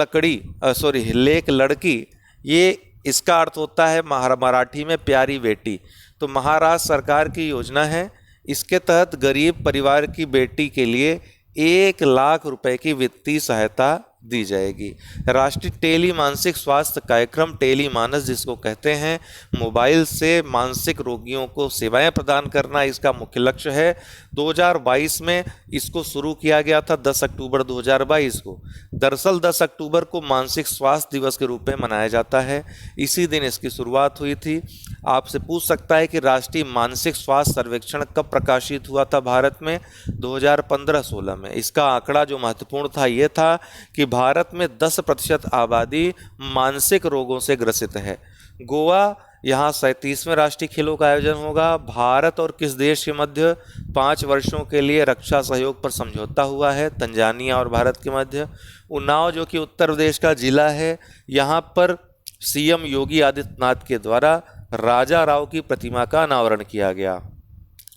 लड़की, ये इसका अर्थ होता है मराठी में प्यारी बेटी। तो महाराष्ट्र सरकार की योजना है। इसके तहत गरीब परिवार की बेटी के लिए 1 लाख रुपए की वित्तीय सहायता दी जाएगी। राष्ट्रीय टेली मानसिक स्वास्थ्य कार्यक्रम, टेली मानस जिसको कहते हैं, मोबाइल से मानसिक रोगियों को सेवाएं प्रदान करना इसका मुख्य लक्ष्य है। 2022 में इसको शुरू किया गया था 10 अक्टूबर 2022 को। दरअसल 10 अक्टूबर को मानसिक स्वास्थ्य दिवस के रूप में मनाया जाता है। इसी दिन इसकी शुरुआत हुई थी। आपसे पूछ सकता है कि राष्ट्रीय मानसिक स्वास्थ्य सर्वेक्षण कब प्रकाशित हुआ था भारत में? 2015-16 में। इसका आंकड़ा जो महत्वपूर्ण था ये था कि भारत में 10% आबादी मानसिक रोगों से ग्रसित है। गोवा, यहाँ 37वें राष्ट्रीय खेलों का आयोजन होगा। भारत और किस देश के मध्य 5 वर्षों के लिए रक्षा सहयोग पर समझौता हुआ है? तंजानिया और भारत के मध्य। उन्नाव जो कि उत्तर प्रदेश का जिला है, यहाँ पर CM योगी आदित्यनाथ के द्वारा राजा राव की प्रतिमा का अनावरण किया गया।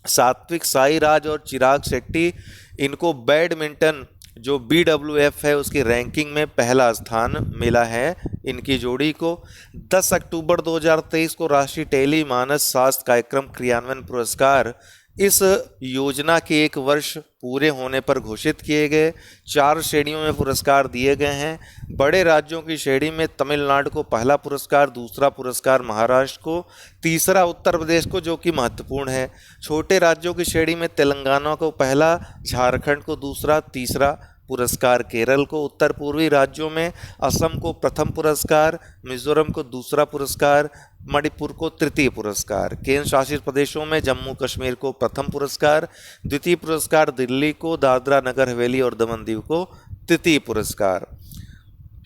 सात्विक साईराज और चिराग शेट्टी इनको बैडमिंटन जो BWF है उसकी रैंकिंग में पहला स्थान मिला है इनकी जोड़ी को। 10 अक्टूबर 2023 को राष्ट्रीय टेली मानस स्वास्थ्य कार्यक्रम क्रियान्वयन पुरस्कार इस योजना के 1 वर्ष पूरे होने पर घोषित किए गए। 4 श्रेणियों में पुरस्कार दिए गए हैं। बड़े राज्यों की श्रेणी में तमिलनाडु को पहला पुरस्कार, दूसरा पुरस्कार महाराष्ट्र को, तीसरा उत्तर प्रदेश को, जो कि महत्वपूर्ण है। छोटे राज्यों की श्रेणी में तेलंगाना को पहला, झारखंड को दूसरा, तीसरा पुरस्कार केरल को। उत्तर पूर्वी राज्यों में असम को प्रथम पुरस्कार, मिजोरम को दूसरा पुरस्कार, मणिपुर को तृतीय पुरस्कार। केंद्र शासित प्रदेशों में जम्मू कश्मीर को प्रथम पुरस्कार, द्वितीय पुरस्कार दिल्ली को, दादरा नगर हवेली और दमन दीव को तृतीय पुरस्कार।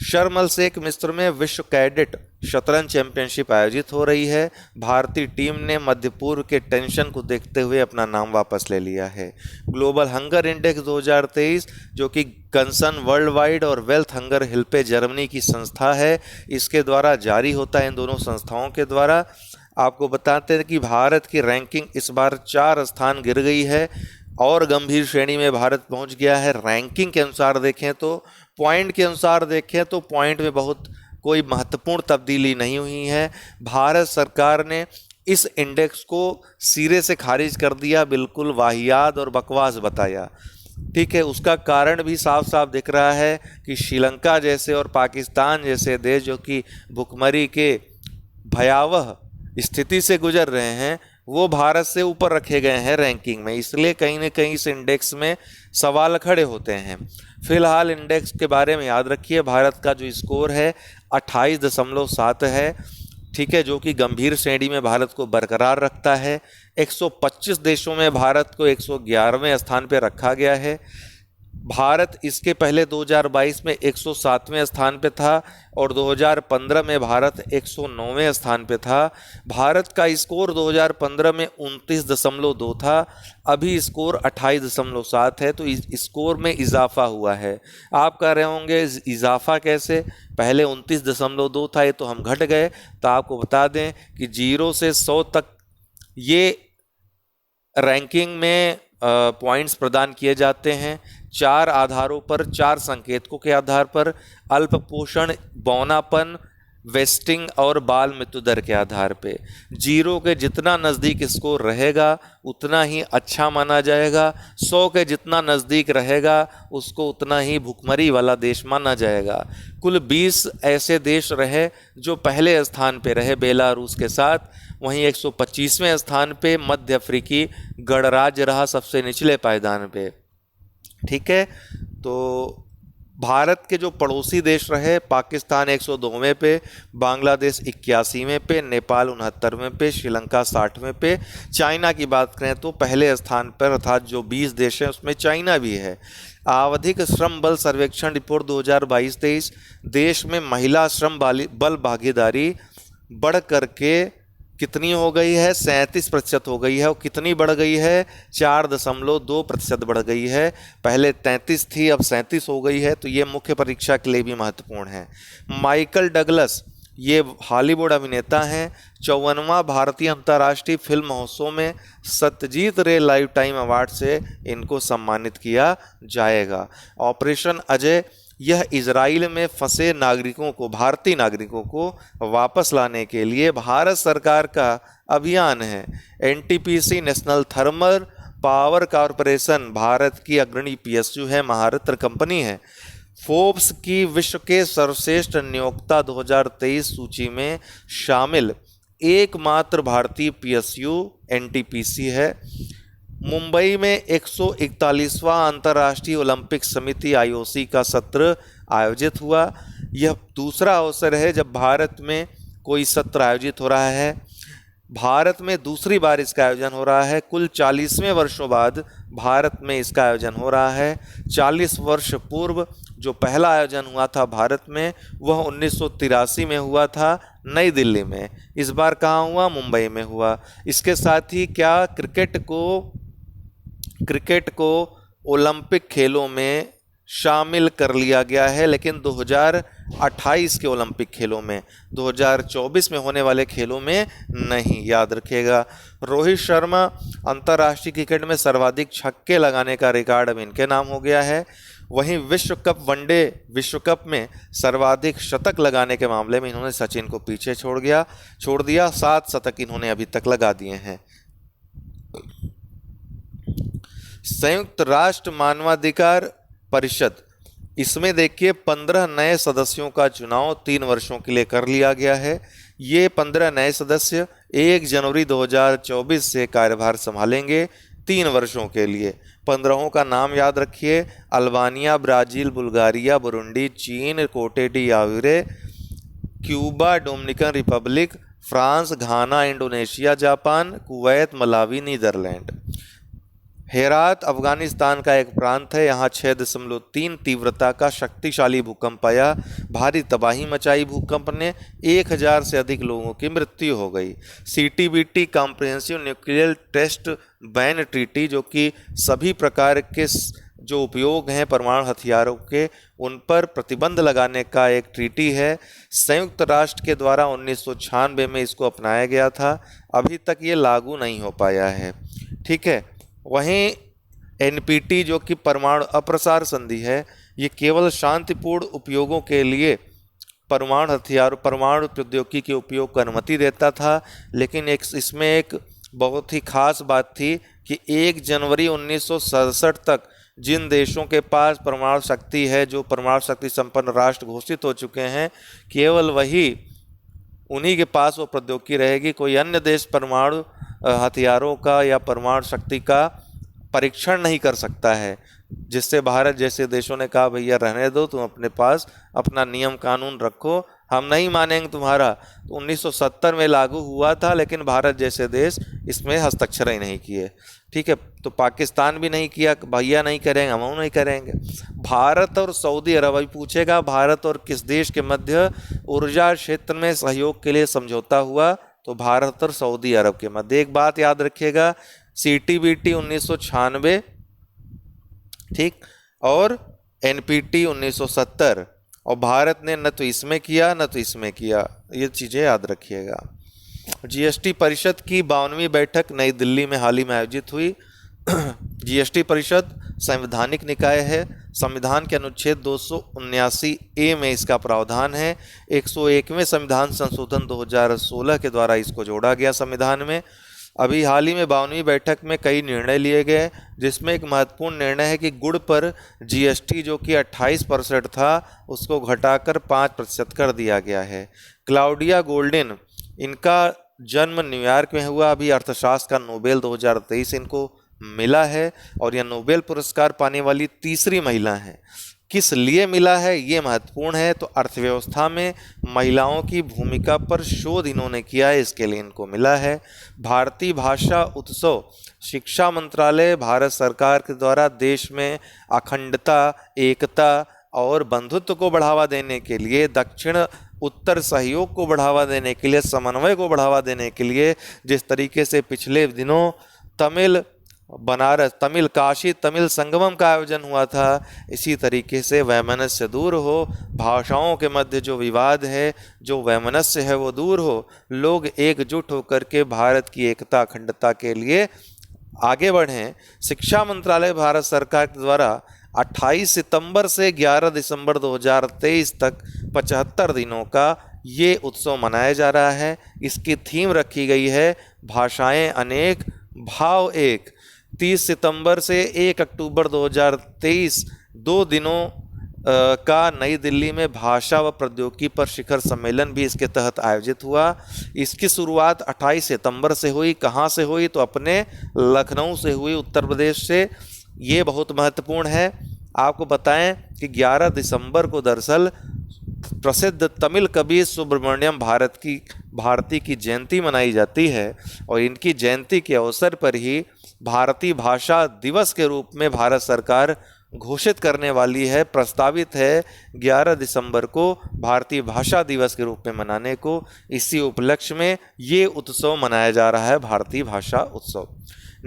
शर्म शेख मिस्र में विश्व कैडेट शतरंज चैंपियनशिप आयोजित हो रही है। भारतीय टीम ने मध्य पूर्व के टेंशन को देखते हुए अपना नाम वापस ले लिया है। ग्लोबल हंगर इंडेक्स 2023 जो कि कंसर्न वर्ल्ड वाइड और वेल्थ हंगर हिल्पे जर्मनी की संस्था है, इसके द्वारा जारी होता है, इन दोनों संस्थाओं के द्वारा। आपको बताते हैं कि भारत की रैंकिंग इस बार 4 स्थान गिर गई है और गंभीर श्रेणी में भारत पहुंच गया है। रैंकिंग के अनुसार देखें तो, पॉइंट के अनुसार देखें तो पॉइंट में बहुत कोई महत्वपूर्ण तब्दीली नहीं हुई है। भारत सरकार ने इस इंडेक्स को सिरे से खारिज कर दिया, बिल्कुल वाहियात और बकवास बताया। ठीक है, उसका कारण भी साफ साफ दिख रहा है कि श्रीलंका जैसे और पाकिस्तान जैसे देश जो कि भुखमरी के भयावह स्थिति से गुजर रहे हैं, वो भारत से ऊपर रखे गए हैं रैंकिंग में। इसलिए कहीं ना कहीं इस इंडेक्स में सवाल खड़े होते हैं। फिलहाल इंडेक्स के बारे में याद रखिए, भारत का जो स्कोर है 28.7 है। ठीक है, जो कि गंभीर श्रेणी में भारत को बरकरार रखता है। 125 देशों में भारत को 111वें स्थान पर रखा गया है। भारत इसके पहले 2022 में 107वें स्थान पे था और 2015 में भारत 109वें स्थान पे था। भारत का स्कोर 2015 में 29.2 था, अभी स्कोर 28.7 है, तो इस स्कोर में इजाफा हुआ है। आप कह रहे होंगे इजाफा कैसे, पहले 29.2 था, ये तो हम घट गए। तो आपको बता दें कि 0 से 100 तक ये रैंकिंग में पॉइंट्स प्रदान किए जाते हैं 4 आधारों पर, 4 संकेतकों के आधार पर: अल्प पोषण, बौनापन, वेस्टिंग और बाल मृत्यु दर के आधार पे। 0 के जितना नज़दीक स्कोर रहेगा उतना ही अच्छा माना जाएगा, 100 के जितना नज़दीक रहेगा उसको उतना ही भुखमरी वाला देश माना जाएगा। कुल 20 ऐसे देश रहे जो पहले स्थान पे रहे बेलारूस के साथ, वहीं 125वें स्थान पे मध्य अफ्रीकी गणराज्य रहा सबसे निचले पायदान पे। ठीक है, तो भारत के जो पड़ोसी देश रहे, पाकिस्तान 102वें पे, बांग्लादेश 81वें पे, नेपाल 69वें पे, श्रीलंका 60वें पे। चाइना की बात करें तो पहले स्थान पर, अर्थात जो 20 देश हैं उसमें चाइना भी है। आवधिक श्रम बल सर्वेक्षण रिपोर्ट 2022-23, देश में महिला श्रम बल भागीदारी बढ़ करके कितनी हो गई है, 37% हो गई है। और कितनी बढ़ गई है, 4.2% बढ़ गई है। पहले 33 थी, अब 37 हो गई है। तो ये मुख्य परीक्षा के लिए भी महत्वपूर्ण है। माइकल डगलस ये हॉलीवुड अभिनेता हैं, 54वां भारतीय अंतर्राष्ट्रीय फिल्म महोत्सव में सत्यजीत रे लाइफ टाइम अवार्ड से इनको सम्मानित किया जाएगा। ऑपरेशन अजय यह इजराइल में फंसे नागरिकों को, भारतीय नागरिकों को वापस लाने के लिए भारत सरकार का अभियान है। NTPC national thermal power corporation Bharat की अग्रणी पीएसयू है, महारत्न कंपनी है। फोर्ब्स की विश्व के सर्वश्रेष्ठ नियोक्ता 2023 सूची में शामिल एकमात्र भारतीय पीएसयू एनटीपीसी है। मुंबई में 141वां अंतर्राष्ट्रीय ओलंपिक समिति आईओसी का सत्र आयोजित हुआ। यह दूसरा अवसर है जब भारत में कोई सत्र आयोजित हो रहा है। भारत में दूसरी बार इसका आयोजन हो रहा है। कुल 40वें वर्षों बाद भारत में इसका आयोजन हो रहा है। 40 वर्ष पूर्व जो पहला आयोजन हुआ था भारत में, वह 1983 में हुआ था नई दिल्ली में। इस बार कहाँ हुआ, मुंबई में हुआ। इसके साथ ही क्या क्रिकेट को ओलंपिक खेलों में शामिल कर लिया गया है, लेकिन 2028 के ओलंपिक खेलों में, 2024 में होने वाले खेलों में नहीं, याद रखिएगा। रोहित शर्मा अंतर्राष्ट्रीय क्रिकेट में सर्वाधिक छक्के लगाने का रिकॉर्ड अब इनके नाम हो गया है। वहीं विश्व कप वनडे विश्व कप में सर्वाधिक शतक लगाने के मामले में इन्होंने सचिन को पीछे छोड़ दिया। 7 शतक इन्होंने अभी तक लगा दिए हैं। संयुक्त राष्ट्र मानवाधिकार परिषद, इसमें देखिए 15 नए सदस्यों का चुनाव 3 वर्षों के लिए कर लिया गया है। ये 15 नए सदस्य 1 जनवरी 2024 से कार्यभार संभालेंगे 3 वर्षों के लिए। 15 का नाम याद रखिए: अल्बानिया, ब्राज़ील, बुल्गारिया, बुरुंडी, चीन, Cote d'Ivoire, Cuba, Dominican Republic, France, Ghana, Indonesia, Japan, Kuwait, Malawi, Netherlands. Herat Afghanistan का एक प्रांत है। यहाँ 6.3 तीव्रता का शक्तिशाली भूकंप आया। भारी तबाही मचाई भूकंप ने, 1000 से अधिक लोगों की मृत्यु हो गई। CTBT comprehensive nuclear test ban treaty, जो कि सभी प्रकार के जो उपयोग हैं परमाणु हथियारों के, उन पर प्रतिबंध लगाने का एक ट्रीटी है। संयुक्त राष्ट्र के द्वारा 1996 में इसको अपनाया गया था। अभी तक ये लागू नहीं हो पाया है, ठीक है। वहीं NPT जो कि परमाणु अप्रसार संधि है, ये केवल शांतिपूर्ण उपयोगों के लिए परमाणु हथियार, परमाणु प्रौद्योगिकी के उपयोग को अनुमति देता था। लेकिन इसमें एक बहुत ही खास बात थी कि 1 जनवरी 1967 तक जिन देशों के पास परमाणु शक्ति है, जो परमाणु शक्ति संपन्न राष्ट्र घोषित हो चुके हैं, केवल उन्हीं के पास वो प्रौद्योगिकी रहेगी। कोई अन्य देश परमाणु हथियारों का या परमाणु शक्ति का परीक्षण नहीं कर सकता है, जिससे भारत जैसे देशों ने कहा भैया रहने दो, तुम अपने पास अपना नियम कानून रखो, हम नहीं मानेंगे तुम्हारा। तो 1970 में लागू हुआ था, लेकिन भारत जैसे देश इसमें हस्ताक्षर ही नहीं किए, ठीक है। तो पाकिस्तान भी नहीं किया, भैया नहीं करेंगे, हम नहीं करेंगे। भारत और सऊदी अरब, अभी पूछेगा भारत और किस देश के मध्य ऊर्जा क्षेत्र में सहयोग के लिए समझौता हुआ, तो भारत और सऊदी अरब के मध्य। एक बात याद रखिएगा, CTBT 1996, ठीक, और NPT 1970, और भारत ने न तो इसमें किया न तो इसमें किया, ये चीज़ें याद रखिएगा। GST परिषद की 52वीं बैठक नई दिल्ली में हाल ही में आयोजित हुई। GST परिषद संवैधानिक निकाय है। संविधान के अनुच्छेद 279A में इसका प्रावधान है। 101वें संविधान संशोधन 2016 के द्वारा इसको जोड़ा गया संविधान में। अभी हाल ही में 52वीं बैठक में कई निर्णय लिए गए, जिसमें एक महत्वपूर्ण निर्णय है कि गुड़ पर GST जो कि 28% था, उसको घटाकर 5% कर दिया गया है। क्लाउडिया गोल्डिन, इनका जन्म न्यूयॉर्क में हुआ। अभी अर्थशास्त्र का नोबेल 2023 इनको मिला है, और यह नोबेल पुरस्कार पाने वाली तीसरी महिला हैं। किस लिए मिला है ये महत्वपूर्ण है, तो अर्थव्यवस्था में महिलाओं की भूमिका पर शोध इन्होंने किया है, इसके लिए इनको मिला है। भारतीय भाषा उत्सव, शिक्षा मंत्रालय भारत सरकार के द्वारा देश में अखंडता, एकता और बंधुत्व को बढ़ावा देने के लिए, दक्षिण उत्तर सहयोग को बढ़ावा देने के लिए, समन्वय को बढ़ावा देने के लिए, जिस तरीके से पिछले दिनों तमिल काशी तमिल संगमम का आयोजन हुआ था, इसी तरीके से वैमनस्य दूर हो, भाषाओं के मध्य जो विवाद है, जो वैमनस्य है वो दूर हो, लोग एकजुट होकर के भारत की एकता अखंडता के लिए आगे बढ़ें। शिक्षा मंत्रालय भारत सरकार के द्वारा 28 सितंबर से 11 दिसंबर 2023 तक 75 दिनों का ये उत्सव मनाया जा रहा है। इसकी थीम रखी गई है भाषाएं अनेक, भाव एक। 30 सितंबर से 1 अक्टूबर 2023 2 दिनों का नई दिल्ली में भाषा व प्रौद्योगिकी पर शिखर सम्मेलन भी इसके तहत आयोजित हुआ। इसकी शुरुआत 28 सितंबर से हुई। कहाँ से हुई, तो अपने लखनऊ से हुई, उत्तर प्रदेश से। ये बहुत महत्वपूर्ण है। आपको बताएं कि 11 दिसंबर को दरअसल प्रसिद्ध तमिल कवि सुब्रमण्यम भारती की जयंती मनाई जाती है, और इनकी जयंती के अवसर पर ही भारतीय भाषा दिवस के रूप में भारत सरकार घोषित करने वाली है। प्रस्तावित है 11 दिसंबर को भारतीय भाषा दिवस के रूप में मनाने को। इसी उपलक्ष्य में ये उत्सव मनाया जा रहा है, भारतीय भाषा उत्सव।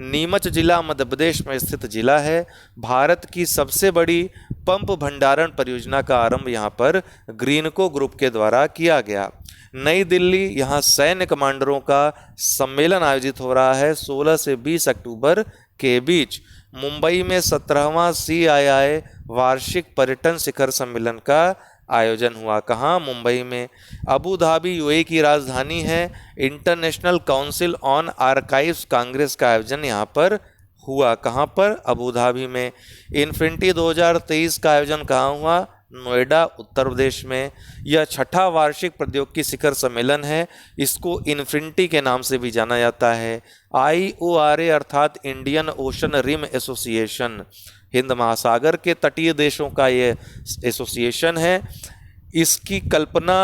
नीमच जिला मध्य प्रदेश में स्थित जिला है। भारत की सबसे बड़ी पंप भंडारण परियोजना का आरंभ यहाँ पर ग्रीनको ग्रुप के द्वारा किया गया। नई दिल्ली, यहाँ सैन्य कमांडरों का सम्मेलन आयोजित हो रहा है 16 से 20 अक्टूबर के बीच। मुंबई में 17वां CII वार्षिक पर्यटन शिखर सम्मेलन का आयोजन हुआ। कहाँ? मुंबई में। अबू धाबी UAE की राजधानी है। International council on archives Congress का आयोजन यहाँ पर हुआ। कहाँ पर? अबू धाबी में। इन्फिनिटी 2023 का आयोजन कहाँ हुआ? नोएडा, उत्तर प्रदेश में। यह छठा वार्षिक प्रौद्योगिकी शिखर सम्मेलन है। इसको इन्फिनिटी के नाम से भी जाना जाता है। IORA अर्थात इंडियन ओशन रिम एसोसिएशन, हिंद महासागर के तटीय देशों का ये एसोसिएशन है। इसकी कल्पना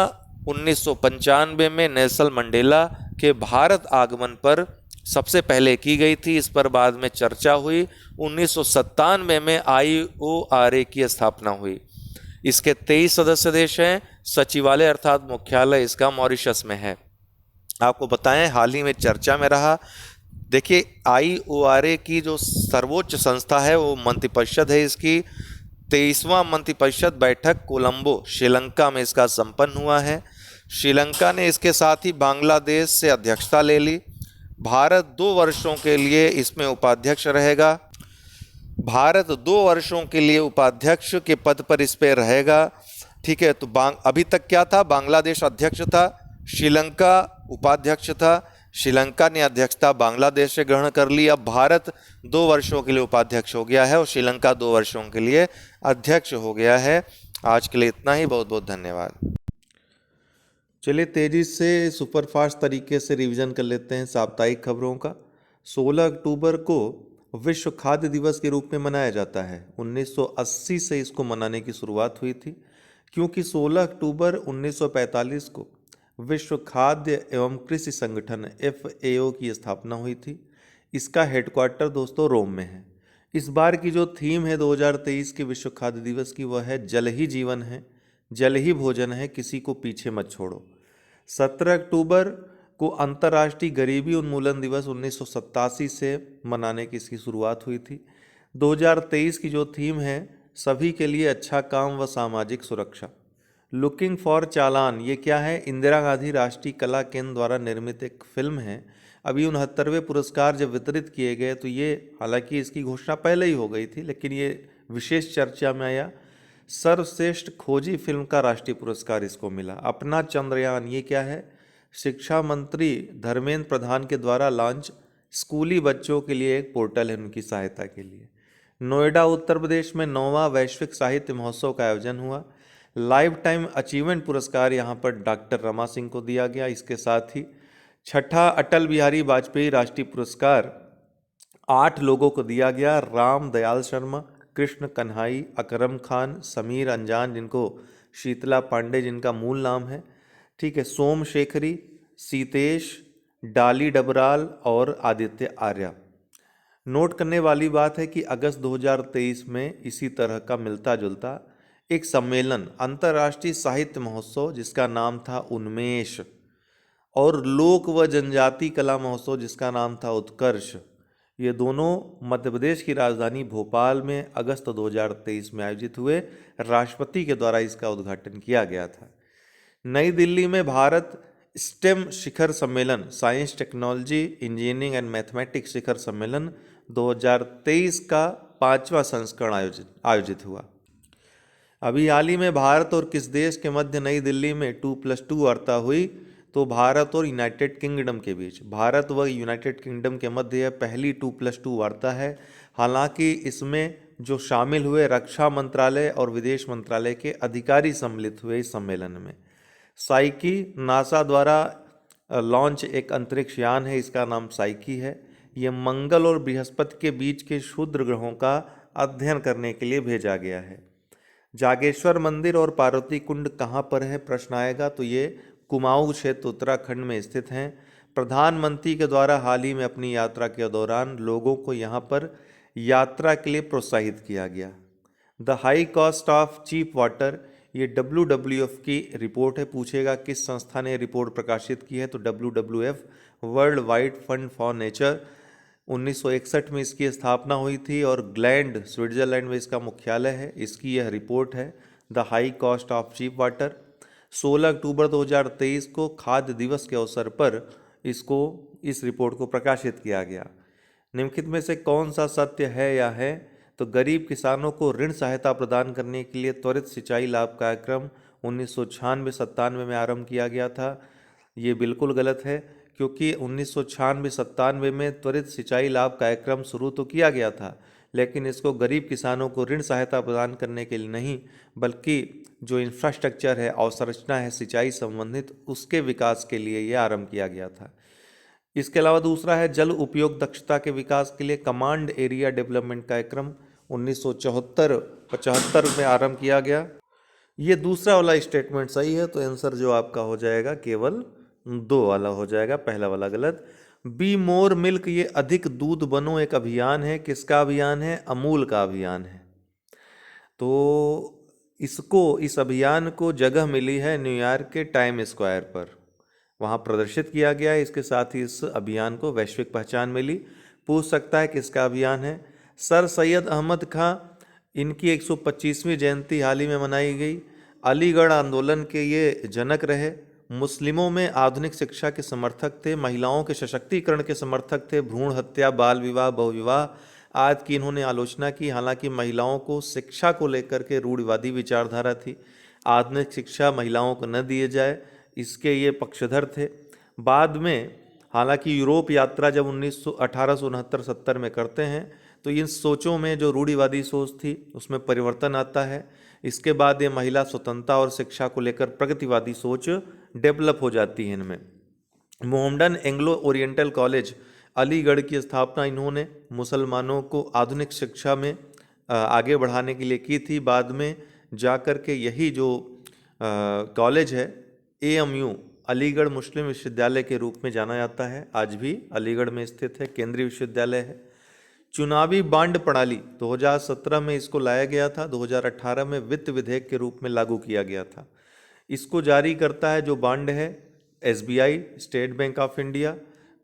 1995 में नेल्सन मंडेला के भारत आगमन पर सबसे पहले की गई थी। इस पर बाद में चर्चा हुई। 1997 में IORA की स्थापना हुई। इसके 23 सदस्य देश हैं। सचिवालय अर्थात मुख्यालय इसका मॉरिशस में है। आपको बताएं, हाल ही में चर्चा में रहा। देखिए, IORA की जो सर्वोच्च संस्था है वो मंत्रिपरिषद है। इसकी 23वां मंत्रिपरिषद बैठक कोलंबो, श्रीलंका में इसका संपन्न हुआ है। श्रीलंका ने इसके साथ ही बांग्लादेश से अध्यक्षता ले ली। भारत 2 वर्षों के लिए इसमें उपाध्यक्ष रहेगा। भारत 2 वर्षों के लिए उपाध्यक्ष के पद पर इस पे रहेगा। ठीक है, तो अभी तक क्या था? बांग्लादेश अध्यक्ष था, श्रीलंका उपाध्यक्ष था। श्रीलंका ने अध्यक्षता बांग्लादेश से ग्रहण कर ली। अब भारत 2 वर्षों के लिए उपाध्यक्ष हो गया है और श्रीलंका 2 वर्षों के लिए अध्यक्ष हो गया है। आज के लिए इतना ही। बहुत बहुत धन्यवाद। चलिए तेजी से सुपरफास्ट तरीके से रिवीजन कर लेते हैं साप्ताहिक खबरों का। 16 अक्टूबर को विश्व खाद्य दिवस के रूप में मनाया जाता है। 1980 से इसको मनाने की शुरुआत हुई थी, क्योंकि 16 अक्टूबर 1945 को विश्व खाद्य एवं कृषि संगठन FAO की स्थापना हुई थी। इसका हेडक्वार्टर दोस्तों रोम में है। इस बार की जो थीम है 2023 के विश्व खाद्य दिवस की, वह है जल ही जीवन है, जल ही भोजन है, किसी को पीछे मत छोड़ो। 17 अक्टूबर को अंतर्राष्ट्रीय गरीबी उन्मूलन दिवस 1987 से मनाने की इसकी शुरुआत हुई थी। 2023 की जो थीम है सभी के लिए अच्छा काम व सामाजिक सुरक्षा। लुकिंग फॉर चालान, ये क्या है? इंदिरा गांधी राष्ट्रीय कला केंद्र द्वारा निर्मित एक फिल्म है। अभी 69वें पुरस्कार जब वितरित किए गए तो ये, हालांकि इसकी घोषणा पहले ही हो गई थी, लेकिन ये विशेष चर्चा में आया। सर्वश्रेष्ठ खोजी फिल्म का राष्ट्रीय पुरस्कार इसको मिला। अपना चंद्रयान, ये क्या है? शिक्षा मंत्री धर्मेंद्र प्रधान के द्वारा लॉन्च स्कूली बच्चों के लिए एक पोर्टल है उनकी सहायता के लिए। नोएडा उत्तर प्रदेश में 9वां वैश्विक साहित्य महोत्सव का आयोजन हुआ। लाइफ टाइम अचीवमेंट पुरस्कार यहाँ पर डॉक्टर रमा सिंह को दिया गया। इसके साथ ही छठा अटल बिहारी वाजपेयी राष्ट्रीय पुरस्कार 8 लोगों को दिया गया। राम दयाल शर्मा, कृष्ण कन्हाई, अकरम खान, समीर अंजान जिनको शीतला पांडे जिनका मूल नाम है, ठीक है, सोमशेखरी, सीतेश, डाली डबराल और आदित्य आर्या। नोट करने वाली बात है कि अगस्त 2023 में इसी तरह का मिलता जुलता एक सम्मेलन, अंतर्राष्ट्रीय साहित्य महोत्सव जिसका नाम था उन्मेष, और लोक व जनजाति कला महोत्सव जिसका नाम था उत्कर्ष, ये दोनों मध्य प्रदेश की राजधानी भोपाल में अगस्त 2023 में आयोजित हुए। राष्ट्रपति के द्वारा इसका उद्घाटन किया गया था। नई दिल्ली में भारत स्टेम शिखर सम्मेलन, science technology engineering and mathematics शिखर सम्मेलन 2023 का 5वां संस्करण आयोजित हुआ। अभी हाल ही में भारत और किस देश के मध्य नई दिल्ली में 2+2 वार्ता हुई? तो भारत और यूनाइटेड किंगडम के बीच, भारत व यूनाइटेड किंगडम के मध्य यह पहली 2+2 वार्ता है। हालांकि इसमें जो शामिल हुए रक्षा मंत्रालय और विदेश मंत्रालय के अधिकारी सम्मिलित हुए इस सम्मेलन में। साइकी, नासा द्वारा लॉन्च एक अंतरिक्ष यान है, इसका नाम साइकी है। यह मंगल और बृहस्पति के बीच के क्षुद्र ग्रहों का अध्ययन करने के लिए भेजा गया है। जागेश्वर मंदिर और पार्वती कुंड कहाँ पर है प्रश्न आएगा, तो ये कुमाऊं क्षेत्र उत्तराखंड में स्थित हैं। प्रधानमंत्री के द्वारा हाल ही में अपनी यात्रा के दौरान लोगों को यहाँ पर यात्रा के लिए प्रोत्साहित किया गया। The high cost of cheap water, ये WWF की रिपोर्ट है। पूछेगा किस संस्था ने रिपोर्ट प्रकाशित की है, तो WWF world wide fund for nature 1961 में इसकी स्थापना हुई थी और ग्लैंड स्विट्जरलैंड में इसका मुख्यालय है। इसकी यह रिपोर्ट है the high cost of cheap water. 16 अक्टूबर 2023 को खाद्य दिवस के अवसर पर इस रिपोर्ट को प्रकाशित किया गया। निम्नलिखित में से कौन सा सत्य है या है? तो गरीब किसानों को ऋण सहायता प्रदान करने के लिए त्वरित सिंचाई लाभ कार्यक्रम 1996-97 में आरंभ किया गया था। ये बिल्कुल गलत है, क्योंकि 1996-97 में त्वरित सिंचाई लाभ कार्यक्रम शुरू तो किया गया था, लेकिन इसको गरीब किसानों को ऋण सहायता प्रदान करने के लिए नहीं, बल्कि जो इंफ्रास्ट्रक्चर है, अवसंरचना है सिंचाई संबंधित, उसके विकास के लिए ये आरंभ किया गया था। इसके अलावा दूसरा है जल उपयोग दक्षता के विकास के लिए कमांड एरिया डेवलपमेंट कार्यक्रम 1974-75 में आरंभ किया गया। ये दूसरा वाला स्टेटमेंट सही है, तो आंसर जो आपका हो जाएगा केवल 2 वाला हो जाएगा, पहला वाला गलत। बी मोर मिल्क, ये अधिक दूध बनो एक अभियान है। किसका अभियान है? अमूल का अभियान है। तो इस अभियान को जगह मिली है न्यूयॉर्क के टाइम स्क्वायर पर, वहाँ प्रदर्शित किया गया है। इसके साथ ही इस अभियान को वैश्विक पहचान मिली। पूछ सकता है किसका अभियान है? सर सैयद अहमद खां, इनकी 125वीं जयंती हाल ही में मनाई गई। अलीगढ़ आंदोलन के ये जनक रहे। मुस्लिमों में आधुनिक शिक्षा के समर्थक थे, महिलाओं के सशक्तिकरण के समर्थक थे, भ्रूण हत्या, बाल विवाह, बहुविवाह आदि की इन्होंने आलोचना की। हालांकि महिलाओं को शिक्षा को लेकर के रूढ़िवादी विचारधारा थी, आधुनिक शिक्षा महिलाओं को न दिए जाए, इसके ये पक्षधर थे। बाद में हालांकि यूरोप यात्रा जब 1869-70 में करते हैं, तो इन सोचों में जो रूढ़िवादी सोच थी उसमें परिवर्तन आता है। इसके बाद ये महिला स्वतंत्रता और शिक्षा को लेकर प्रगतिवादी सोच डेवलप हो जाती है इनमें। Mohammedan Anglo oriental college Aligarh की स्थापना इन्होंने मुसलमानों को आधुनिक शिक्षा में आगे बढ़ाने के लिए की थी। बाद में जाकर के यही जो कॉलेज है AMU अलीगढ़ मुस्लिम विश्वविद्यालय के रूप में जाना जाता है, आज भी अलीगढ़ में स्थित है, केंद्रीय विश्वविद्यालय है। चुनावी बांड प्रणाली 2017 में इसको लाया गया था, 2018 में वित्त विधेयक के रूप में लागू किया गया था। इसको जारी करता है जो बांड है SBI, state bank of India.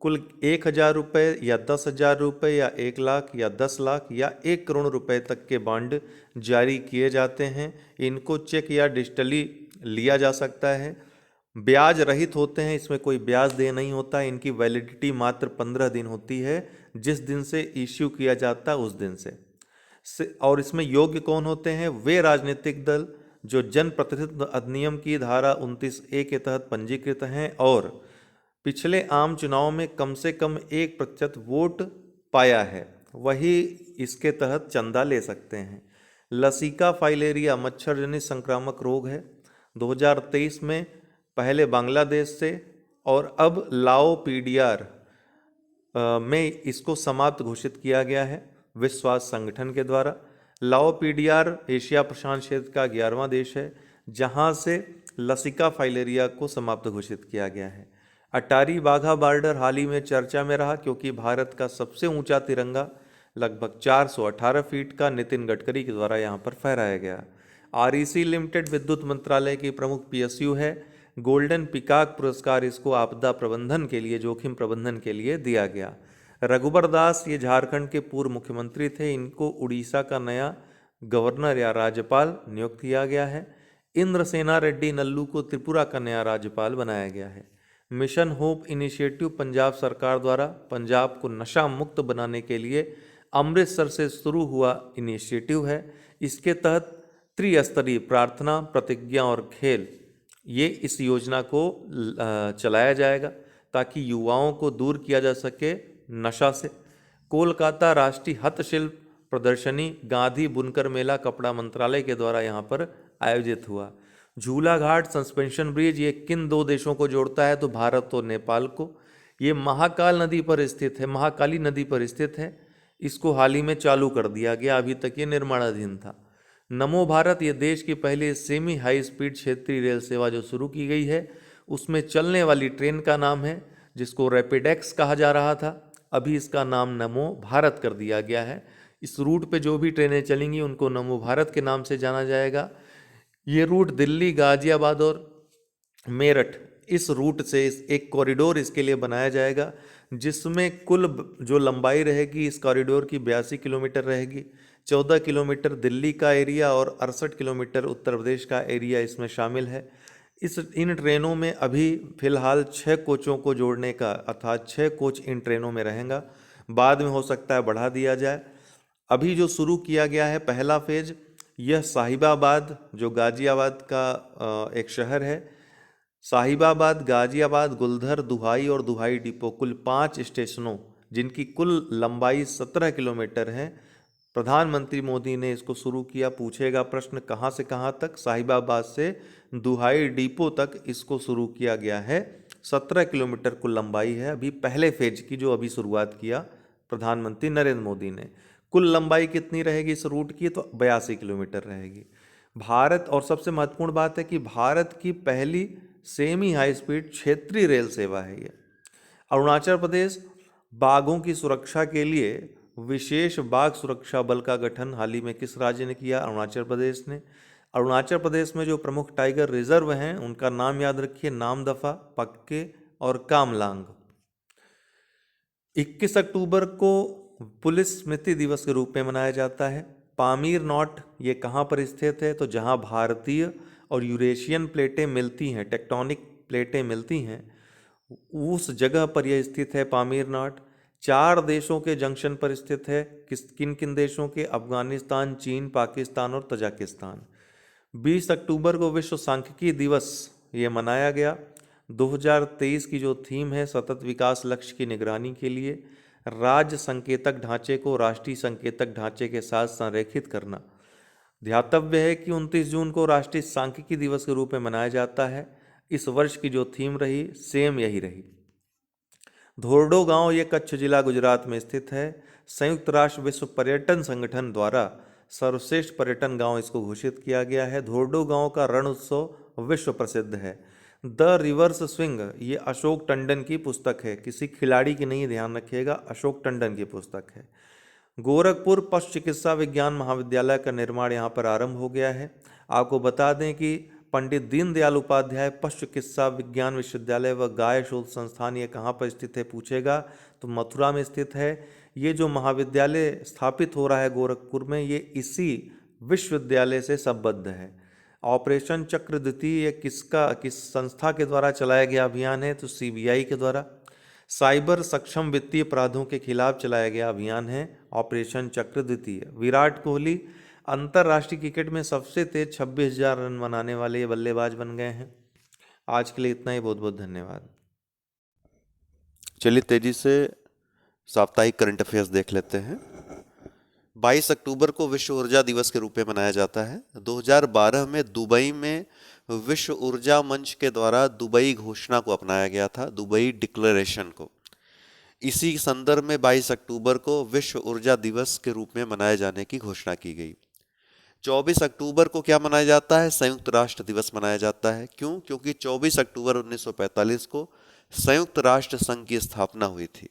कुल 1,000 रुपये या 10,000 रुपये या 1 लाख या 10 लाख या 1 करोड़ रुपए तक के बांड जारी किए जाते हैं। इनको चेक या डिजिटली लिया जा सकता है। ब्याज रहित होते हैं, इसमें कोई ब्याज दे नहीं होता। इनकी वैलिडिटी मात्र 15 दिन होती है, जिस दिन से इश्यू किया जाता है उस दिन से। और इसमें योग्य कौन होते हैं? वे राजनीतिक दल जो जन प्रतिनिधित्व अधिनियम की धारा 29A के तहत पंजीकृत हैं और पिछले आम चुनाव में कम से कम 1% वोट पाया है, वही इसके तहत चंदा ले सकते हैं। लसिका फाइलेरिया मच्छर जनित संक्रामक रोग है। 2023 में पहले बांग्लादेश से और अब लाओ पीडीआर में इसको समाप्त घोषित किया गया है विश्व स्वास्थ्य संगठन के द्वारा। लाओ पीडीआर एशिया प्रशांत क्षेत्र का 11वां देश है जहां से लसिका फाइलेरिया को समाप्त घोषित किया गया है। अटारी वाघा बॉर्डर हाल ही में चर्चा में रहा, क्योंकि भारत का सबसे ऊंचा तिरंगा लगभग 418 फीट का नितिन गडकरी के द्वारा यहाँ पर फहराया गया। REC लिमिटेड विद्युत मंत्रालय की प्रमुख PSU है। गोल्डन पिकाक पुरस्कार इसको आपदा प्रबंधन के लिए, जोखिम प्रबंधन के लिए दिया गया। रघुबर दास ये झारखंड के पूर्व मुख्यमंत्री थे, इनको उड़ीसा का नया गवर्नर या राज्यपाल नियुक्त किया गया है। इंद्रसेना रेड्डी नल्लू को त्रिपुरा का नया राज्यपाल बनाया गया है। मिशन होप इनिशिएटिव पंजाब सरकार द्वारा पंजाब को नशा मुक्त बनाने के लिए अमृतसर से शुरू हुआ इनिशिएटिव है। इसके तहत त्रिस्तरीय प्रार्थना, प्रतिज्ञा और खेल, ये इस योजना को चलाया जाएगा ताकि युवाओं को दूर किया जा सके नशा से। कोलकाता राष्ट्रीय हस्तशिल्प प्रदर्शनी, गांधी बुनकर मेला कपड़ा मंत्रालय के द्वारा यहाँ पर आयोजित हुआ। झूला घाट सस्पेंशन ब्रिज ये किन 2 देशों को जोड़ता है? तो भारत और नेपाल को। ये महाकाल नदी पर स्थित है, महाकाली नदी पर स्थित है। इसको हाल ही में चालू कर दिया गया, अभी तक ये निर्माणाधीन था। नमो भारत ये देश की पहली सेमी हाई स्पीड क्षेत्रीय रेल सेवा जो शुरू की गई है, उसमें चलने वाली ट्रेन का नाम है जिसको रैपिडेक्स कहा जा रहा था, अभी इसका नाम नमो भारत कर दिया गया है। इस रूट पे जो भी ट्रेनें चलेंगी उनको नमो भारत के नाम से जाना जाएगा। ये रूट दिल्ली, गाजियाबाद और मेरठ इस रूट से एक कॉरिडोर इसके लिए बनाया जाएगा, जिसमें कुल जो लंबाई रहेगी इस कॉरिडोर की 82 किलोमीटर रहेगी। 14 किलोमीटर दिल्ली का एरिया और 68 किलोमीटर उत्तर प्रदेश का एरिया इसमें शामिल है। इन ट्रेनों में अभी फिलहाल 6 कोचों को जोड़ने का, अर्थात 6 कोच इन ट्रेनों में रहेगा। बाद में हो सकता है बढ़ा दिया जाए। अभी जो शुरू किया गया है पहला फेज, यह साहिबाबाद, जो गाजियाबाद का एक शहर है, साहिबाबाद, गाजियाबाद, गुलधर, दुहाई और दुहाई डिपो, कुल 5 स्टेशनों जिनकी कुल लंबाई 17 किलोमीटर है। प्रधानमंत्री मोदी ने इसको शुरू किया। पूछेगा प्रश्न कहाँ से कहाँ तक? साहिबाबाद से दुहाई डिपो तक इसको शुरू किया गया है। 17 किलोमीटर कुल लंबाई है अभी पहले फेज की, जो अभी शुरुआत किया प्रधानमंत्री नरेंद्र मोदी ने। कुल लंबाई कितनी रहेगी इस रूट की? तो 82 किलोमीटर रहेगी। भारत, और सबसे महत्वपूर्ण बात है कि भारत की पहली सेमी हाई स्पीड क्षेत्रीय रेल सेवा है ये। अरुणाचल प्रदेश, बाघों की सुरक्षा के लिए विशेष बाघ सुरक्षा बल का गठन हाल ही में किस राज्य ने किया? अरुणाचल प्रदेश ने। अरुणाचल प्रदेश में जो प्रमुख टाइगर रिजर्व हैं उनका नाम याद रखिए, नामदफा, पक्के और कामलांग। 21 अक्टूबर को पुलिस स्मृति दिवस के रूप में मनाया जाता है। पामीर नॉट ये कहाँ पर स्थित है? तो जहाँ भारतीय और यूरेशियन प्लेटें मिलती हैं, टेक्टोनिक प्लेटें मिलती हैं, उस जगह पर यह स्थित है पामीर नॉट। 4 देशों के जंक्शन पर स्थित है। किन किन देशों के? अफगानिस्तान, चीन, पाकिस्तान और तजाकिस्तान। 20 अक्टूबर को विश्व सांख्यिकी दिवस ये मनाया गया। 2023 की जो थीम है, सतत विकास लक्ष्य की निगरानी के लिए राज्य संकेतक ढांचे को राष्ट्रीय संकेतक ढांचे के साथ संरेखित करना। ध्यातव्य है कि 29 जून को राष्ट्रीय सांख्यिकी दिवस के रूप में मनाया जाता है। इस वर्ष की जो थीम रही, सेम यही रही। धोर्डो गांव ये कच्छ जिला गुजरात में स्थित है। संयुक्त राष्ट्र विश्व पर्यटन संगठन द्वारा सर्वश्रेष्ठ पर्यटन गांव इसको घोषित किया गया है। धोर्डो गांव का रण उत्सव विश्व प्रसिद्ध है। द रिवर्स स्विंग ये अशोक टंडन की पुस्तक है, किसी खिलाड़ी की नहीं, ध्यान रखिएगा, अशोक टंडन की पुस्तक है। गोरखपुर पशु चिकित्सा विज्ञान महाविद्यालय का निर्माण यहाँ पर आरंभ हो गया है। आपको बता दें कि पंडित दीनदयाल उपाध्याय पशु चिकित्सा विज्ञान विश्वविद्यालय व गाय शोध संस्थान ये कहाँ पर स्थित है पूछेगा, तो मथुरा में स्थित है। ये जो महाविद्यालय स्थापित हो रहा है गोरखपुर में, ये इसी विश्वविद्यालय से संबद्ध है। ऑपरेशन चक्र द्वितीय ये किस संस्था के द्वारा चलाया गया अभियान है? तो सीबीआई के द्वारा। साइबर सक्षम वित्तीय अपराधों के खिलाफ चलाया गया अभियान है ऑपरेशन चक्र द्वितीय। विराट कोहली अंतर्राष्ट्रीय क्रिकेट में सबसे तेज 26,000 रन बनाने वाले ये बल्लेबाज बन गए हैं। आज के लिए इतना ही, बहुत बहुत धन्यवाद। चलिए तेजी से साप्ताहिक करंट अफेयर्स देख लेते हैं। 22 अक्टूबर को विश्व ऊर्जा दिवस के रूप में मनाया जाता है। 2012 में दुबई में विश्व ऊर्जा मंच के द्वारा दुबई घोषणा को अपनाया गया था, दुबई डिक्लेरेशन को। इसी संदर्भ में 22 अक्टूबर को विश्व ऊर्जा दिवस के रूप में मनाए जाने की घोषणा की गई। 24 अक्टूबर को क्या मनाया जाता है? संयुक्त राष्ट्र दिवस मनाया जाता है। क्यों? क्योंकि 24 अक्टूबर 1945 को संयुक्त राष्ट्र संघ की स्थापना हुई थी।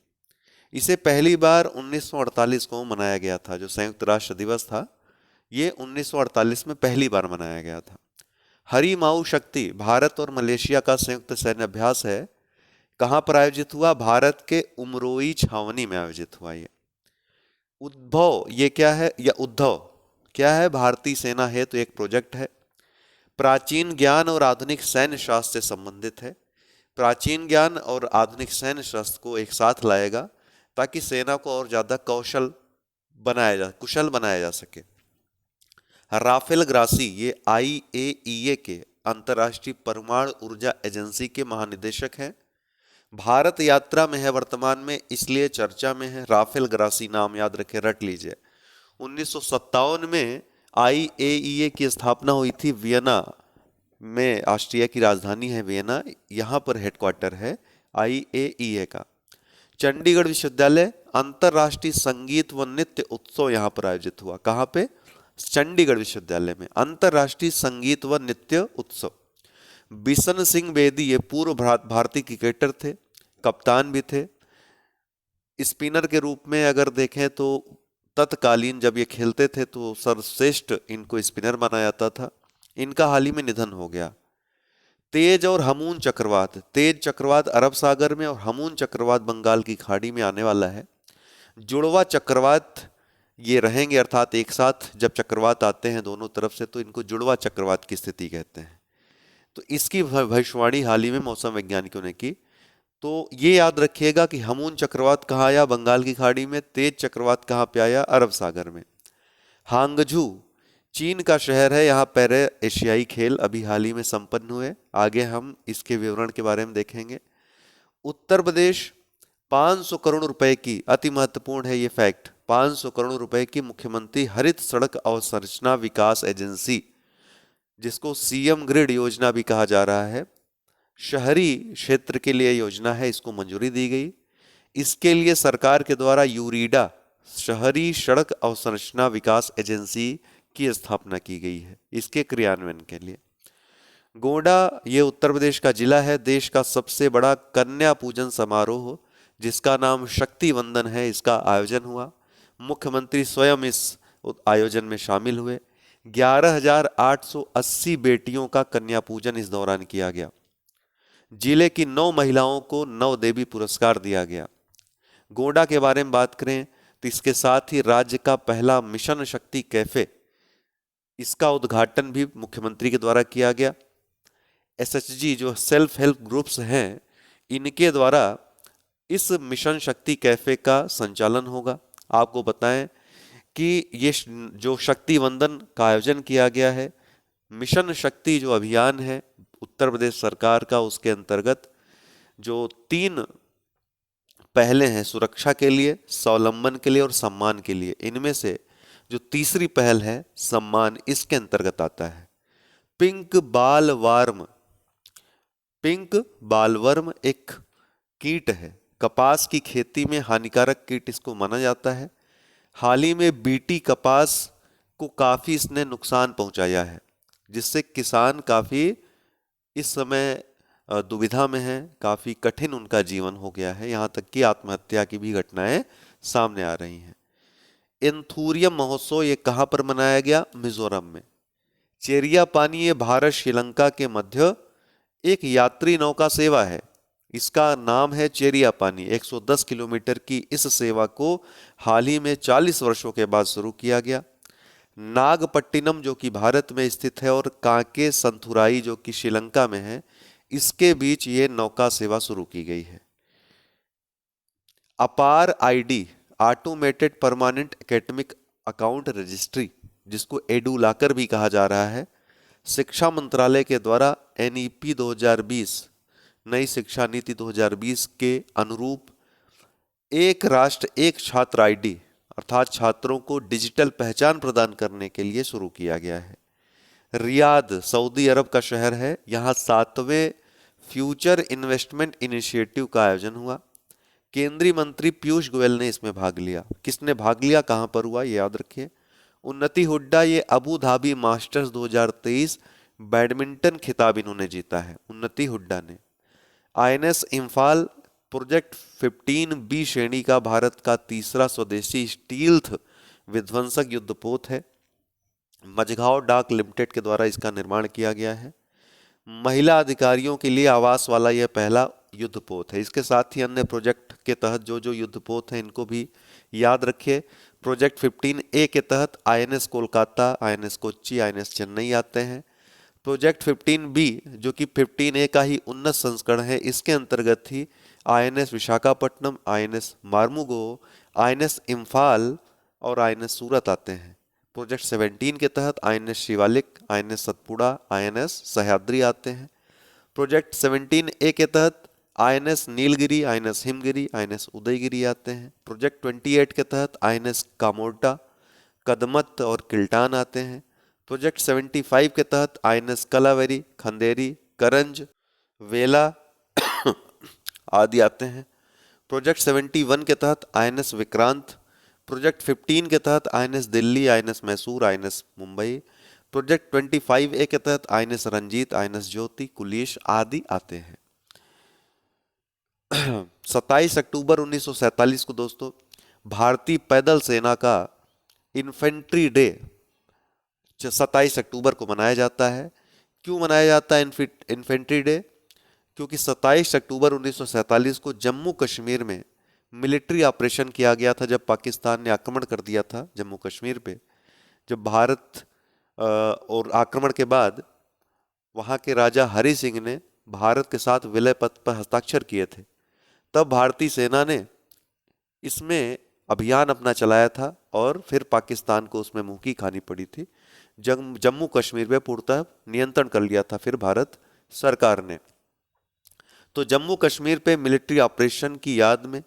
इसे पहली बार 1948 को मनाया गया था। जो संयुक्त राष्ट्र दिवस था ये 1948 में पहली बार मनाया गया था। हरी माऊ शक्ति भारत और मलेशिया का संयुक्त सैन्य अभ्यास है। कहाँ पर आयोजित हुआ? भारत के उमरोई छावनी में आयोजित हुआ। ये उद्भव ये क्या है, या उद्धव क्या है? भारतीय सेना है तो एक प्रोजेक्ट है। प्राचीन ज्ञान और आधुनिक सैन्य शास्त्र से संबंधित है। प्राचीन ज्ञान और आधुनिक सैन्य शास्त्र को एक साथ लाएगा ताकि सेना को और ज्यादा कुशल बनाया जा सके। राफेल ग्रासी ये IAEA के अंतर्राष्ट्रीय परमाणु ऊर्जा एजेंसी के महानिदेशक हैं। भारत यात्रा में है वर्तमान में, इसलिए चर्चा में है। राफेल ग्रासी नाम याद रखें, रट लीजिए। 1957 में IAEA की स्थापना हुई थी वियना में। ऑस्ट्रिया की राजधानी है वियना, यहाँ पर हेडक्वार्टर है IAEA का। चंडीगढ़ विश्वविद्यालय अंतर्राष्ट्रीय संगीत व नृत्य उत्सव यहाँ पर आयोजित हुआ। कहाँ पे? चंडीगढ़ विश्वविद्यालय में अंतर्राष्ट्रीय संगीत व नृत्य उत्सव। बिशन सिंह बेदी ये पूर्व भारतीय क्रिकेटर थे, कप्तान भी थे। स्पिनर के रूप में अगर देखें तो तत्कालीन जब ये खेलते थे तो सर्वश्रेष्ठ इनको स्पिनर माना जाता था। इनका हाल ही में निधन हो गया। तेज और हमून चक्रवात, तेज चक्रवात अरब सागर में और हमून चक्रवात बंगाल की खाड़ी में आने वाला है। जुड़वा चक्रवात ये रहेंगे, अर्थात एक साथ जब चक्रवात आते हैं दोनों तरफ से तो इनको जुड़वा चक्रवात की स्थिति कहते हैं। तो इसकी भविष्यवाणी हाल ही में मौसम वैज्ञानिकों ने की। तो ये याद रखिएगा कि हमून चक्रवात कहाँ आया, बंगाल की खाड़ी में। तेज चक्रवात कहाँ पे आया, अरब सागर में। हांगझू चीन का शहर है, यहाँ पैरे एशियाई खेल अभी हाल ही में संपन्न हुए। आगे हम इसके विवरण के बारे में देखेंगे। उत्तर प्रदेश 500 करोड़ रुपए की, अति महत्वपूर्ण है ये फैक्ट, 500 करोड़ रुपए की मुख्यमंत्री हरित सड़क अवसंरचना विकास एजेंसी, जिसको सीएम ग्रिड योजना भी कहा जा रहा है, शहरी क्षेत्र के लिए योजना है, इसको मंजूरी दी गई। इसके लिए सरकार के द्वारा यूरीडा, शहरी सड़क अवसंरचना विकास एजेंसी की स्थापना की गई है इसके क्रियान्वयन के लिए। गोंडा ये उत्तर प्रदेश का जिला है। देश का सबसे बड़ा कन्या पूजन समारोह जिसका नाम शक्ति वंदन है, इसका आयोजन हुआ। मुख्यमंत्री स्वयं इस आयोजन में शामिल हुए। 11,880 बेटियों का कन्या पूजन इस दौरान किया गया। जिले की 9 महिलाओं को नव देवी पुरस्कार दिया गया। गोंडा के बारे में बात करें तो इसके साथ ही राज्य का पहला मिशन शक्ति कैफे, इसका उद्घाटन भी मुख्यमंत्री के द्वारा किया गया। एसएचजी जो सेल्फ हेल्प ग्रुप्स हैं, इनके द्वारा इस मिशन शक्ति कैफे का संचालन होगा। आपको बताएं कि ये जो शक्ति वंदन का आयोजन किया गया है, मिशन शक्ति जो अभियान है उत्तर प्रदेश सरकार का, उसके अंतर्गत जो 3 पहले हैं, सुरक्षा के लिए, स्वावलंबन के लिए और सम्मान के लिए, इनमें से जो तीसरी पहल है सम्मान, इसके अंतर्गत आता है। पिंक बालवर्म, पिंक बालवर्म एक कीट है, कपास की खेती में हानिकारक कीट इसको माना जाता है। हाल ही में बीटी कपास को काफी इसने नुकसान पहुंचाया है, जिससे किसान काफी इस समय दुविधा में है, काफी कठिन उनका जीवन हो गया है, यहाँ तक कि आत्महत्या की भी घटनाएं सामने आ रही हैं। एंथूरियम महोत्सव ये कहाँ पर मनाया गया, मिजोरम में। चेरिया पानी ये भारत श्रीलंका के मध्य एक यात्री नौका सेवा है, इसका नाम है चेरिया पानी। 110 किलोमीटर की इस सेवा को हाल ही में 40 वर्षों के बाद शुरू किया गया। नागपट्टिनम जो कि भारत में स्थित है और कांके संथुराई जो कि श्रीलंका में है, इसके बीच ये नौका सेवा शुरू की गई है। अपार ID, automated permanent academic account registry, जिसको एडुलाकर भी कहा जा रहा है, शिक्षा मंत्रालय के द्वारा एनईपी 2020, नई शिक्षा नीति 2020 के अनुरूप एक राष्ट्र एक छात्र आईडी, अर्थात छात्रों को डिजिटल पहचान प्रदान करने के लिए शुरू किया गया है। रियाद सऊदी अरब का शहर है, यहाँ 7वें फ्यूचर इन्वेस्टमेंट इनिशिएटिव का आयोजन हुआ। केंद्रीय मंत्री पीयूष गोयल ने इसमें भाग लिया। किसने भाग लिया, कहां पर हुआ, ये याद रखिए। उन्नति हुड्डा ये अबू धाबी मास्टर्स 2023 बैडमिंटन खिताब इन्होंने जीता है, उन्नति हुड्डा ने। आईएनएस इम्फाल प्रोजेक्ट 15B श्रेणी का भारत का तीसरा स्वदेशी स्टील्थ विध्वंसक युद्धपोत है। मझगांव डाक लिमिटेड के द्वारा इसका निर्माण किया गया है। महिला अधिकारियों के लिए आवास वाला यह पहला युद्धपोत है। इसके साथ ही अन्य प्रोजेक्ट के तहत जो जो युद्धपोत हैं इनको भी याद रखिए। प्रोजेक्ट 15A के तहत INS Kolkata, INS Kochi, INS Chennai आते हैं। प्रोजेक्ट 15B जो कि 15A का ही उन्नत संस्करण है, इसके अंतर्गत ही INS Visakhapatnam, INS Mormugao, INS Imphal और आईएनएस सूरत आते हैं। प्रोजेक्ट 17 के तहत INS Shivalik, INS Satpura, INS Sahyadri आते हैं। प्रोजेक्ट 17A के तहत INS Nilgiri, INS Himgiri, INS Udaygiri आते हैं। प्रोजेक्ट 28 के तहत आईएनएस कामोर्टा, कदमत और किल्टान आते हैं। प्रोजेक्ट 75 के तहत आईएनएस कलावेरी, खंदेरी, करंज, वेला आदि आते हैं। प्रोजेक्ट 71 के तहत आईएनएस विक्रांत। प्रोजेक्ट 15 के तहत INS Delhi, INS Mysore, INS Mumbai. Project 25A के तहत आईएनएस रंजीत, आईएनएस ज्योति, कुलिश आदि आते हैं। 27 अक्टूबर 1947 को दोस्तों भारतीय पैदल सेना का इन्फेंट्री डे 27 अक्टूबर को मनाया जाता है। क्यों मनाया जाता है इन्फेंट्री डे? क्योंकि 27 अक्टूबर 1947 को जम्मू कश्मीर में मिलिट्री ऑपरेशन किया गया था, जब पाकिस्तान ने आक्रमण कर दिया था जम्मू कश्मीर पे। जब भारत और आक्रमण के बाद वहाँ के राजा हरि सिंह ने भारत के साथ विलय पत्र पर हस्ताक्षर किए थे, तब भारतीय सेना ने इसमें अभियान अपना चलाया था और फिर पाकिस्तान को उसमें मुंह की खानी पड़ी थी। जम्मू कश्मीर पे पूर्णतः नियंत्रण कर लिया था फिर भारत सरकार ने। तो जम्मू कश्मीर पे मिलिट्री ऑपरेशन की याद में,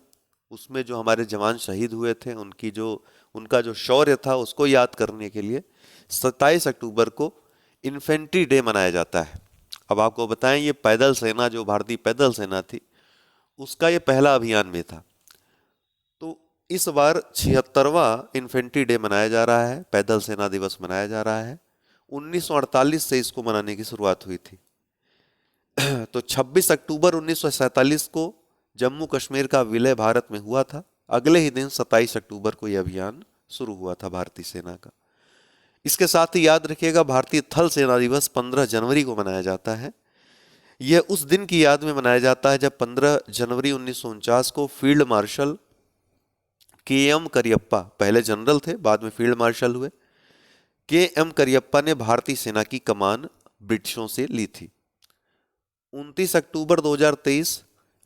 उसमें जो हमारे जवान शहीद हुए थे उनका जो शौर्य था उसको याद करने के लिए 27 अक्टूबर को इन्फेंट्री डे मनाया जाता है। अब आपको बताएं, ये पैदल सेना, जो भारतीय पैदल सेना थी, उसका ये पहला अभियान में था। तो इस बार 76वां इन्फेंट्री डे मनाया जा रहा है, पैदल सेना दिवस मनाया जा रहा है। 1948 से इसको मनाने की शुरुआत हुई थी। तो 26 अक्टूबर 1947 को जम्मू कश्मीर का विलय भारत में हुआ था। अगले ही दिन 27 अक्टूबर को यह अभियान शुरू हुआ था भारतीय सेना का। इसके साथ ही याद रखिएगा, भारतीय थल सेना दिवस 15 जनवरी को मनाया जाता है। यह उस दिन की याद में मनाया जाता है जब 15 जनवरी 1949 को फील्ड मार्शल के.एम. करियप्पा, पहले जनरल थे बाद में फील्ड मार्शल हुए, के.एम. करियप्पा ने भारतीय सेना की कमान ब्रिटिशों से ली थी। 29 अक्टूबर 2023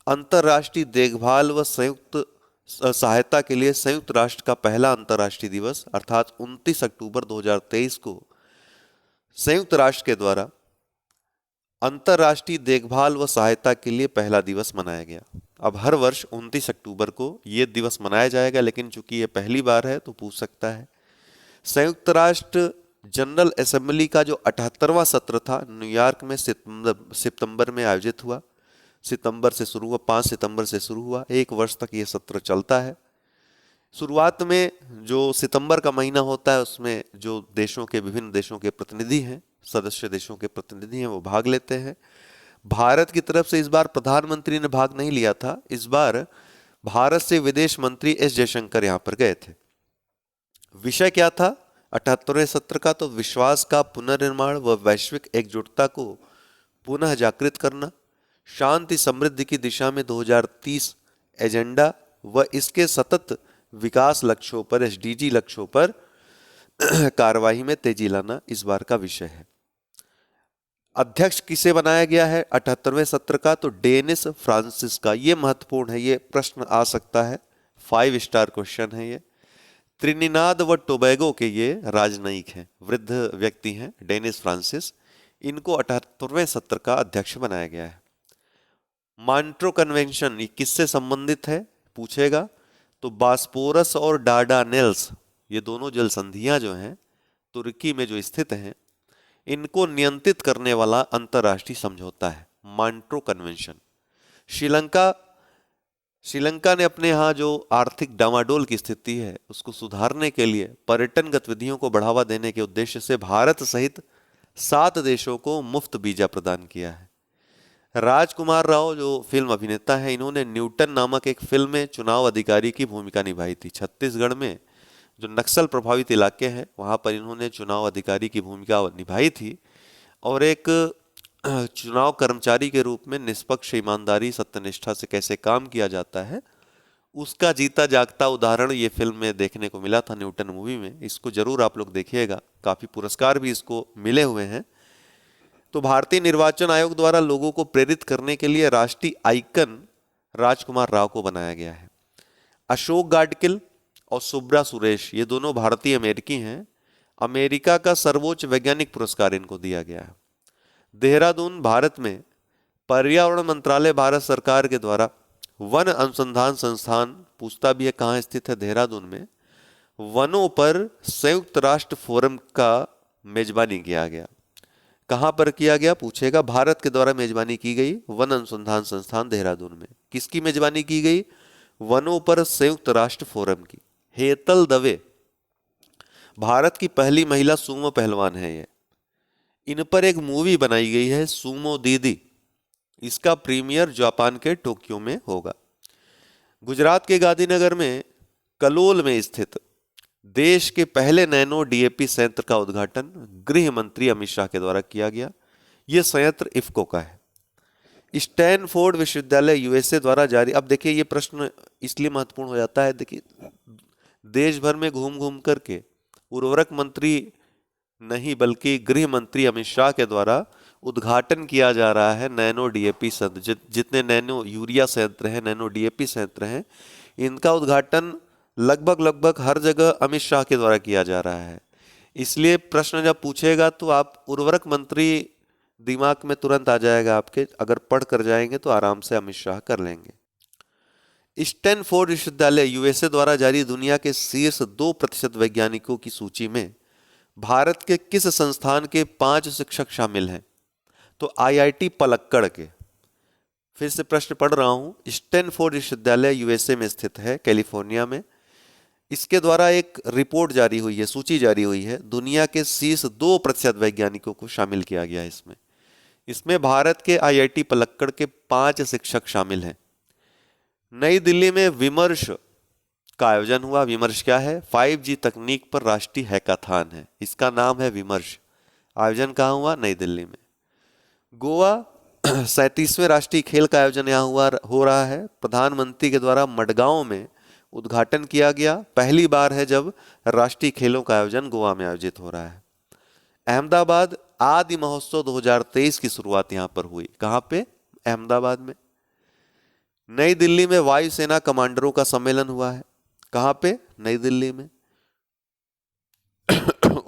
अंतर्राष्ट्रीय देखभाल व संयुक्त सहायता के लिए संयुक्त राष्ट्र का पहला अंतर्राष्ट्रीय दिवस, अर्थात 29 अक्टूबर 2023 को संयुक्त राष्ट्र के द्वारा अंतर्राष्ट्रीय देखभाल व सहायता के लिए पहला दिवस मनाया गया। अब हर वर्ष 29 अक्टूबर को ये दिवस मनाया जाएगा, लेकिन चूंकि ये पहली बार है तो पूछ सकता है। संयुक्त राष्ट्र जनरल असेंबली का जो 78वां सत्र था, न्यूयॉर्क में सितंबर में आयोजित हुआ। सितंबर से शुरू हुआ, 5 सितंबर से शुरू हुआ, 1 वर्ष तक ये सत्र चलता है। शुरुआत में जो सितंबर का महीना होता है उसमें जो देशों के, विभिन्न देशों के प्रतिनिधि हैं, सदस्य देशों के प्रतिनिधि हैं, वो भाग लेते हैं। भारत की तरफ से इस बार प्रधानमंत्री ने भाग नहीं लिया था। इस बार भारत से विदेश मंत्री एस जयशंकर यहाँ पर गए थे। विषय क्या था 78वें सत्र का? तो विश्वास का पुनर्निर्माण व वैश्विक एकजुटता को पुनः जागृत करना, शांति समृद्धि की दिशा में 2030 एजेंडा व इसके सतत विकास लक्ष्यों पर, एसडीजी लक्ष्यों पर कार्रवाई में तेजी लाना इस बार का विषय है। अध्यक्ष किसे बनाया गया है 78वें सत्र का? तो डेनिस फ्रांसिस का। ये महत्वपूर्ण है, ये प्रश्न आ सकता है, 5 स्टार क्वेश्चन है ये। त्रिनिदाद व टोबैगो के ये राजनयिक हैं, वृद्ध व्यक्ति हैं, डेनिस फ्रांसिस। इनको 78वें सत्र का अध्यक्ष बनाया गया है। मॉन्ट्रो कन्वेंशन ये किससे संबंधित है पूछेगा? तो बास्पोरस और डार्डानेल्स, ये दोनों जल संधियां जो हैं तुर्की में जो स्थित हैं, इनको नियंत्रित करने वाला अंतर्राष्ट्रीय समझौता है मॉन्ट्रो कन्वेंशन। श्रीलंका ने अपने यहाँ जो आर्थिक डामाडोल की स्थिति है उसको सुधारने के लिए पर्यटन गतिविधियों को बढ़ावा देने के उद्देश्य से भारत सहित 7 देशों को मुफ्त वीजा प्रदान किया है। राजकुमार राव जो फिल्म अभिनेता है, इन्होंने न्यूटन नामक एक फिल्म में चुनाव अधिकारी की भूमिका निभाई थी। छत्तीसगढ़ में जो नक्सल प्रभावित इलाके हैं वहाँ पर इन्होंने चुनाव अधिकारी की भूमिका निभाई थी और एक चुनाव कर्मचारी के रूप में निष्पक्ष, ईमानदारी, सत्यनिष्ठा से कैसे काम किया जाता है उसका जीता जागता उदाहरण ये फिल्म में देखने को मिला था, न्यूटन मूवी में। इसको जरूर आप लोग देखिएगा, काफ़ी पुरस्कार भी इसको मिले हुए हैं। तो भारतीय निर्वाचन आयोग द्वारा लोगों को प्रेरित करने के लिए राष्ट्रीय आइकन राजकुमार राव को बनाया गया है। अशोक गाडगिल और सुब्रा सुरेश ये दोनों भारतीय अमेरिकी हैं। अमेरिका का सर्वोच्च वैज्ञानिक पुरस्कार इनको दिया गया है। देहरादून भारत में पर्यावरण मंत्रालय भारत सरकार के द्वारा वन अनुसंधान संस्थान, पूछता भी है कहाँ स्थित है, देहरादून में, वनों पर संयुक्त राष्ट्र फोरम का मेजबानी किया गया। कहाँ पर किया गया पूछेगा? भारत के द्वारा मेजबानी की गई वन अनुसंधान संस्थान देहरादून में। किसकी मेजबानी की गई? वनों पर संयुक्त राष्ट्र फोरम की। हेतल दवे भारत की पहली महिला सूमो पहलवान है ये। इन पर एक मूवी बनाई गई है सूमो दीदी, इसका प्रीमियर जापान के टोक्यो में होगा। गुजरात के गांधीनगर में कलोल में स्थित देश के पहले नैनो डीएपी संयंत्र का उद्घाटन गृह मंत्री अमित शाह के द्वारा किया गया। ये संयंत्र इफ्को का है। स्टैनफोर्ड विश्वविद्यालय यूएसए द्वारा जारी, अब देखिए ये प्रश्न इसलिए महत्वपूर्ण हो जाता है, देखिए देश भर में घूम घूम करके उर्वरक मंत्री नहीं बल्कि गृह मंत्री अमित शाह के द्वारा उद्घाटन किया जा रहा है नैनो डीएपी संयंत्र, जितने नैनो यूरिया संयंत्र हैं, नैनो डीएपी संयंत्र हैं, इनका उद्घाटन लगभग हर जगह अमित शाह के द्वारा किया जा रहा है। इसलिए प्रश्न जब पूछेगा तो आप उर्वरक मंत्री दिमाग में तुरंत आ जाएगा आपके, अगर पढ़ कर जाएंगे तो आराम से अमित शाह कर लेंगे। स्टैनफोर्ड विश्वविद्यालय यूएसए द्वारा जारी दुनिया के शीर्ष 2% वैज्ञानिकों की सूची में भारत के किस संस्थान के 5 शिक्षक शामिल हैं? तो आईआईटी पलक्कड़ के। फिर से प्रश्न पढ़ रहा हूं, स्टैनफोर्ड विश्वविद्यालय यूएसए में स्थित है, कैलिफोर्निया में। इसके द्वारा एक रिपोर्ट जारी हुई है, सूची जारी हुई है, दुनिया के शीर्ष 2% वैज्ञानिकों को शामिल किया गया है इसमें। इसमें भारत के आईआईटी पलक्कड़ के 5 शिक्षक शामिल हैं। नई दिल्ली में विमर्श का आयोजन हुआ। विमर्श क्या है? 5G तकनीक पर राष्ट्रीय हैकाथॉन है, इसका नाम है विमर्श। आयोजन कहाँ हुआ? नई दिल्ली में। गोवा 37वें राष्ट्रीय खेल का आयोजन यहाँ हो रहा है। प्रधानमंत्री के द्वारा मडगांव में उद्घाटन किया गया। पहली बार है जब राष्ट्रीय खेलों का आयोजन गोवा में आयोजित हो रहा है। अहमदाबाद आदि महोत्सव 2023 की शुरुआत यहाँ पर हुई। कहाँ पे? अहमदाबाद में। नई दिल्ली में वायुसेना कमांडरों का सम्मेलन हुआ है। कहाँ पे? नई दिल्ली में।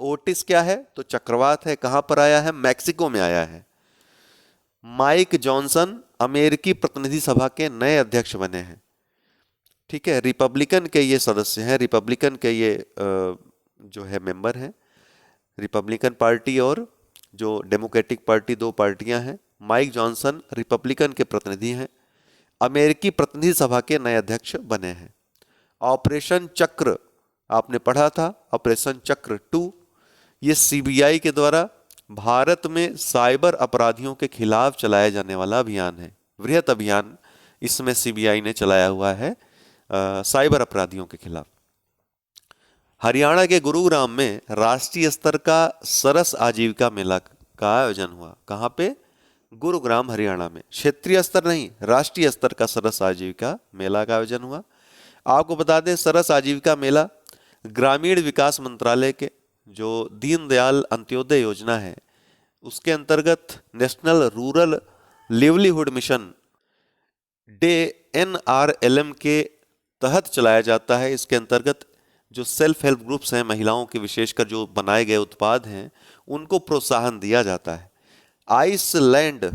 ओटिस क्या है? तो चक्रवात है। कहाँ पर आया है? मैक्सिको में आया है। माइक जॉनसन अमेरिकी प्रतिनिधि सभा के नए अध्यक्ष बने हैं। ठीक है, रिपब्लिकन के ये सदस्य हैं, रिपब्लिकन के ये जो है मेंबर हैं। रिपब्लिकन पार्टी और जो डेमोक्रेटिक पार्टी, 2 पार्टियां हैं। माइक जॉनसन रिपब्लिकन के प्रतिनिधि हैं, अमेरिकी प्रतिनिधि सभा के नए अध्यक्ष बने हैं। ऑपरेशन चक्र आपने पढ़ा था, ऑपरेशन चक्र 2, ये सीबीआई के द्वारा भारत में साइबर अपराधियों के खिलाफ चलाया जाने वाला अभियान है। वृहत अभियान इसमें सीबीआई ने चलाया हुआ है साइबर अपराधियों के खिलाफ। हरियाणा के गुरुग्राम में राष्ट्रीय स्तर का सरस आजीविका मेला का आयोजन हुआ। कहाँ पे? गुरुग्राम, हरियाणा में। क्षेत्रीय स्तर नहीं, राष्ट्रीय स्तर का सरस आजीविका मेला का आयोजन हुआ। आपको बता दें, सरस आजीविका मेला ग्रामीण विकास मंत्रालय के जो दीनदयाल अंत्योदय योजना है उसके अंतर्गत national rural livelihood mission day NRLM के तहत चलाया जाता है। इसके अंतर्गत जो सेल्फ हेल्प ग्रुप्स हैं, महिलाओं के विशेषकर जो बनाए गए उत्पाद हैं, उनको प्रोत्साहन दिया जाता है। आइसलैंड,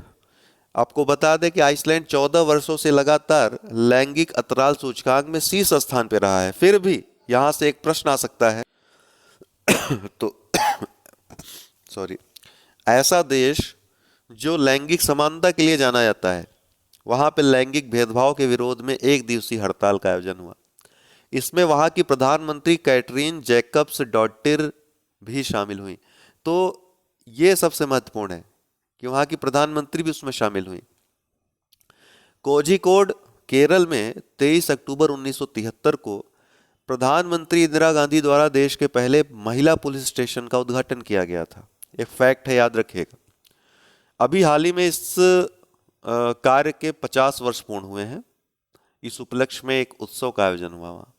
आपको बता दें कि आइसलैंड 14 वर्षों से लगातार लैंगिक अंतराल सूचकांक में शीर्ष स्थान पर रहा है। फिर भी यहां से एक प्रश्न आ सकता है तो सॉरी, ऐसा देश जो लैंगिक समानता के लिए जाना जाता है, वहां पे लैंगिक भेदभाव के विरोध में 1 दिवसीय हड़ताल का आयोजन हुआ। इसमें वहां की प्रधानमंत्री कैटरीन जैकब्स डॉटिर भी शामिल हुई। तो ये सबसे महत्वपूर्ण है कि वहां की प्रधानमंत्री भी उसमें शामिल हुई। कोझिकोड, केरल में 23 अक्टूबर 1973 को प्रधानमंत्री इंदिरा गांधी द्वारा देश के पहले महिला पुलिस स्टेशन का उद्घाटन किया गया था। एक फैक्ट है, याद रखिएगा। अभी हाल ही में इस कार्य के 50 वर्ष पूर्ण हुए हैं। इस उपलक्ष्य में एक उत्सव का आयोजन हुआ वहां।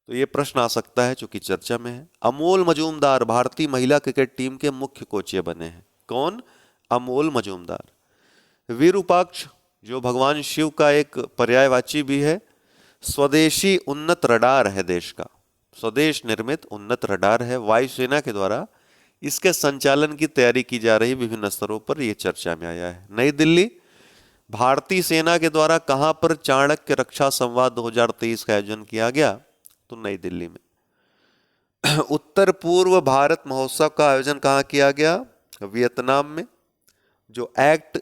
तो ये प्रश्न आ सकता है चूंकि चर्चा में है। अमोल मजूमदार भारतीय महिला क्रिकेट टीम के मुख्य कोच बने हैं। कौन? अमोल मजूमदार। विरूपाक्ष जो भगवान शिव का एक पर्यायवाची भी है। स्वदेशी उन्नत रडार है देश का, स्वदेश निर्मित उन्नत रडार है, वायुसेना के द्वारा इसके संचालन की तैयारी की जा रही, विभिन्न स्तरों पर यह चर्चा में आया है। नई दिल्ली, भारतीय सेना के द्वारा कहां पर चाणक्य रक्षा संवाद 2023 का आयोजन किया गया? तो नई दिल्ली में। उत्तर पूर्व भारत महोत्सव का आयोजन कहां किया गया? वियतनाम में। जो एक्ट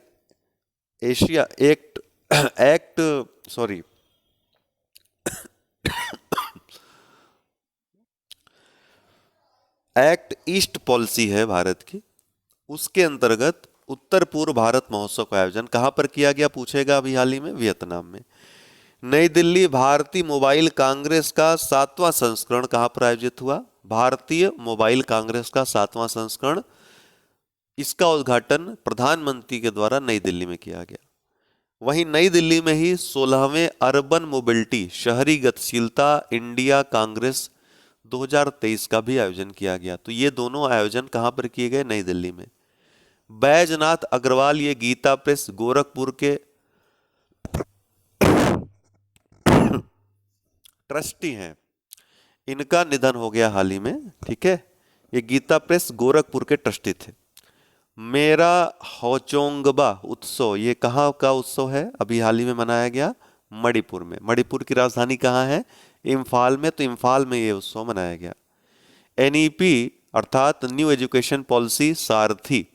ईस्ट पॉलिसी है भारत की, उसके अंतर्गत उत्तर पूर्व भारत महोत्सव का आयोजन कहां पर किया गया पूछेगा अभी हाल ही में? वियतनाम में। नई दिल्ली, भारतीय मोबाइल कांग्रेस का 7वां संस्करण कहां पर आयोजित हुआ? भारतीय मोबाइल कांग्रेस का 7वां संस्करण इसका उद्घाटन प्रधानमंत्री के द्वारा नई दिल्ली में किया गया। वहीं नई दिल्ली में ही 16वें अर्बन मोबिलिटी शहरी गतिशीलता इंडिया कांग्रेस 2023 का भी आयोजन किया गया। तो ये दोनों आयोजन कहाँ पर किए गए? नई दिल्ली में। बैजनाथ अग्रवाल ये गीता प्रेस गोरखपुर के ट्रस्टी हैं, इनका निधन हो गया हाल ही में, ठीक है। ये गीता प्रेस गोरखपुर के ट्रस्टी थे। मेरा होचोंगबा उत्सव ये कहाँ का उत्सव है? अभी हाल ही में मनाया गया मणिपुर में। मणिपुर की राजधानी कहाँ है? इम्फाल में। तो इम्फाल में ये उत्सव मनाया गया। एनईपी अर्थात न्यू एजुकेशन पॉलिसी सारथी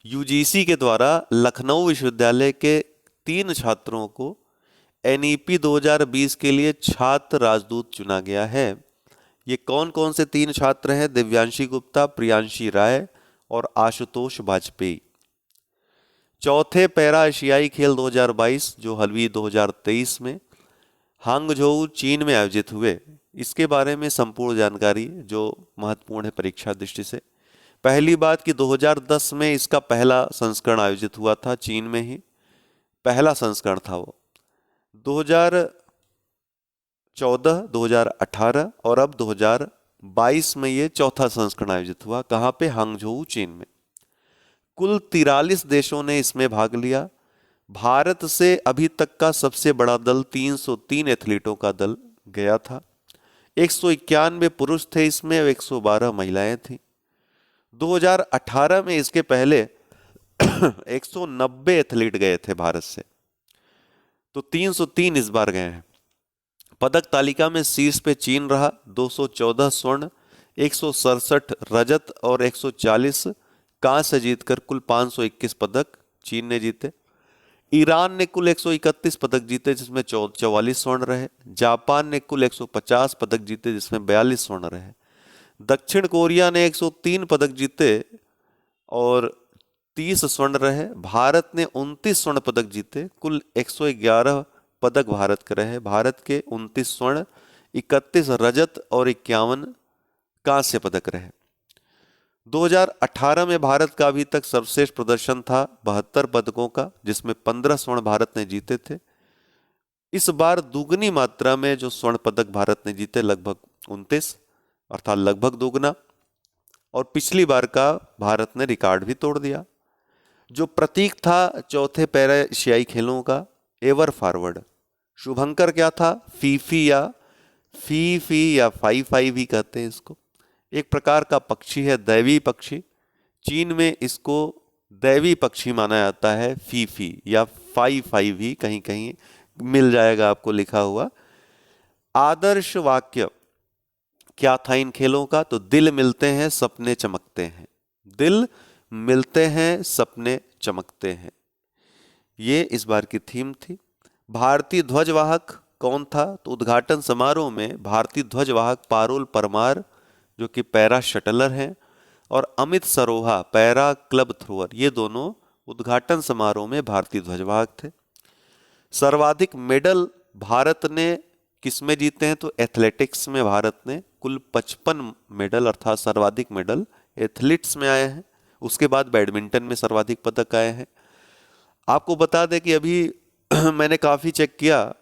यूजीसी के द्वारा लखनऊ विश्वविद्यालय के 3 छात्रों को एनईपी 2020 के लिए छात्र राजदूत चुना गया है। ये कौन कौन से 3 छात्र हैं? दिव्यांशी गुप्ता, प्रियांशी राय और आशुतोष वाजपेयी। चौथे पैरा एशियाई खेल 2022 जो हलवी 2023 में हांगझोउ चीन में आयोजित हुए, इसके बारे में संपूर्ण जानकारी जो महत्वपूर्ण है परीक्षा दृष्टि से। पहली बात कि 2010 में इसका पहला संस्करण आयोजित हुआ था, चीन में ही पहला संस्करण था वो। 2014, 2018 और अब 2022 में ये चौथा संस्करण आयोजित हुआ। कहाँ पे? हांगझोउ चीन में। कुल 43 देशों ने इसमें भाग लिया। भारत से अभी तक का सबसे बड़ा दल 303 एथलीटों का दल गया था। 191 पुरुष थे इसमें और 112 महिलाएं थीं। 2018 में इसके पहले 190 एथलीट गए थे भारत से, तो 303 इस बार गए हैं। पदक तालिका में शीर्ष पे चीन रहा, 214 स्वर्ण, 167 रजत और 140 कांस्य जीतकर कुल 521 पदक चीन ने जीते। ईरान ने कुल 131 पदक जीते जिसमें 44 स्वर्ण रहे। जापान ने कुल 150 पदक जीते जिसमें 42 स्वर्ण रहे। दक्षिण कोरिया ने 103 पदक जीते और 30 स्वर्ण रहे। भारत ने 29 स्वर्ण पदक जीते, कुल 111 पदक भारत के रहे। भारत के 29 स्वर्ण, 31 रजत और 51 कांस्य पदक रहे। 2018 में भारत का अभी तक सर्वश्रेष्ठ प्रदर्शन था 72 पदकों का, जिसमें 15 स्वर्ण भारत ने जीते थे। इस बार दुगनी मात्रा में जो स्वर्ण पदक भारत ने जीते, लगभग 29, अर्थात लगभग दुगना, और पिछली बार का भारत ने रिकॉर्ड भी तोड़ दिया। जो प्रतीक था चौथे पैरा एशियाई खेलों का, एवर फॉरवर्ड। शुभंकर क्या था? फीफी या फाई फाई भी कहते हैं इसको। एक प्रकार का पक्षी है, दैवी पक्षी। चीन में इसको दैवी पक्षी माना जाता है, फीफी या फाई फाई भी कहीं कहीं मिल जाएगा आपको लिखा हुआ। आदर्श वाक्य क्या था इन खेलों का? तो दिल मिलते हैं सपने चमकते हैं। दिल मिलते हैं सपने चमकते हैं, ये इस बार की थीम थी। भारतीय ध्वजवाहक कौन था? तो उद्घाटन समारोह में भारतीय ध्वजवाहक पारुल परमार जो कि पैरा शटलर हैं, और Amit Saroha para club thrower, ये दोनों उद्घाटन समारोह में भारतीय ध्वजवाहक थे। सर्वाधिक मेडल भारत ने किसमें जीते हैं? तो एथलेटिक्स में भारत ने कुल 55 मेडल अर्थात सर्वाधिक मेडल एथलीट्स में आए हैं। उसके बाद बैडमिंटन में सर्वाधिक पदक आए हैं। आपको बता दें कि अभी मैंने काफ़ी चेक किया,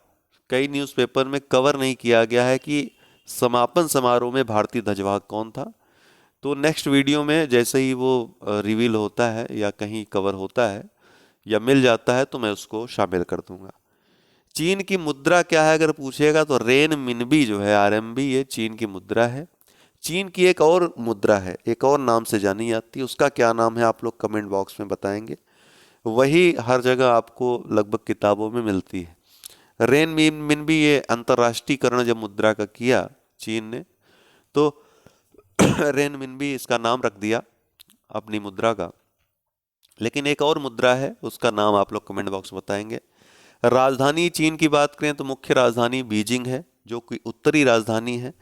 कई न्यूज़पेपर में कवर नहीं किया गया है कि समापन समारोह में भारतीय ध्वजवाहक कौन था। तो नेक्स्ट वीडियो में जैसे ही वो रिवील होता है या कहीं कवर होता है या मिल जाता है तो मैं उसको शामिल कर दूंगा। चीन की मुद्रा क्या है अगर पूछेगा तो रेन मिनबी जो है, आरएमबी, ये चीन की मुद्रा है। चीन की एक और मुद्रा है, एक और नाम से जानी जाती है, उसका क्या नाम है आप लोग कमेंट बॉक्स में बताएंगे। वही हर जगह आपको लगभग किताबों में मिलती है। रेन मिनबी ये अंतर्राष्ट्रीयकरण जब मुद्रा का किया चीन ने, तो रेन मिनबी इसका नाम रख दिया अपनी मुद्रा का। लेकिन एक और मुद्रा है, उसका नाम आप लोग कमेंट बॉक्स में बताएंगे। राजधानी चीन की बात करें तो मुख्य राजधानी बीजिंग है जो कि उत्तरी राजधानी है।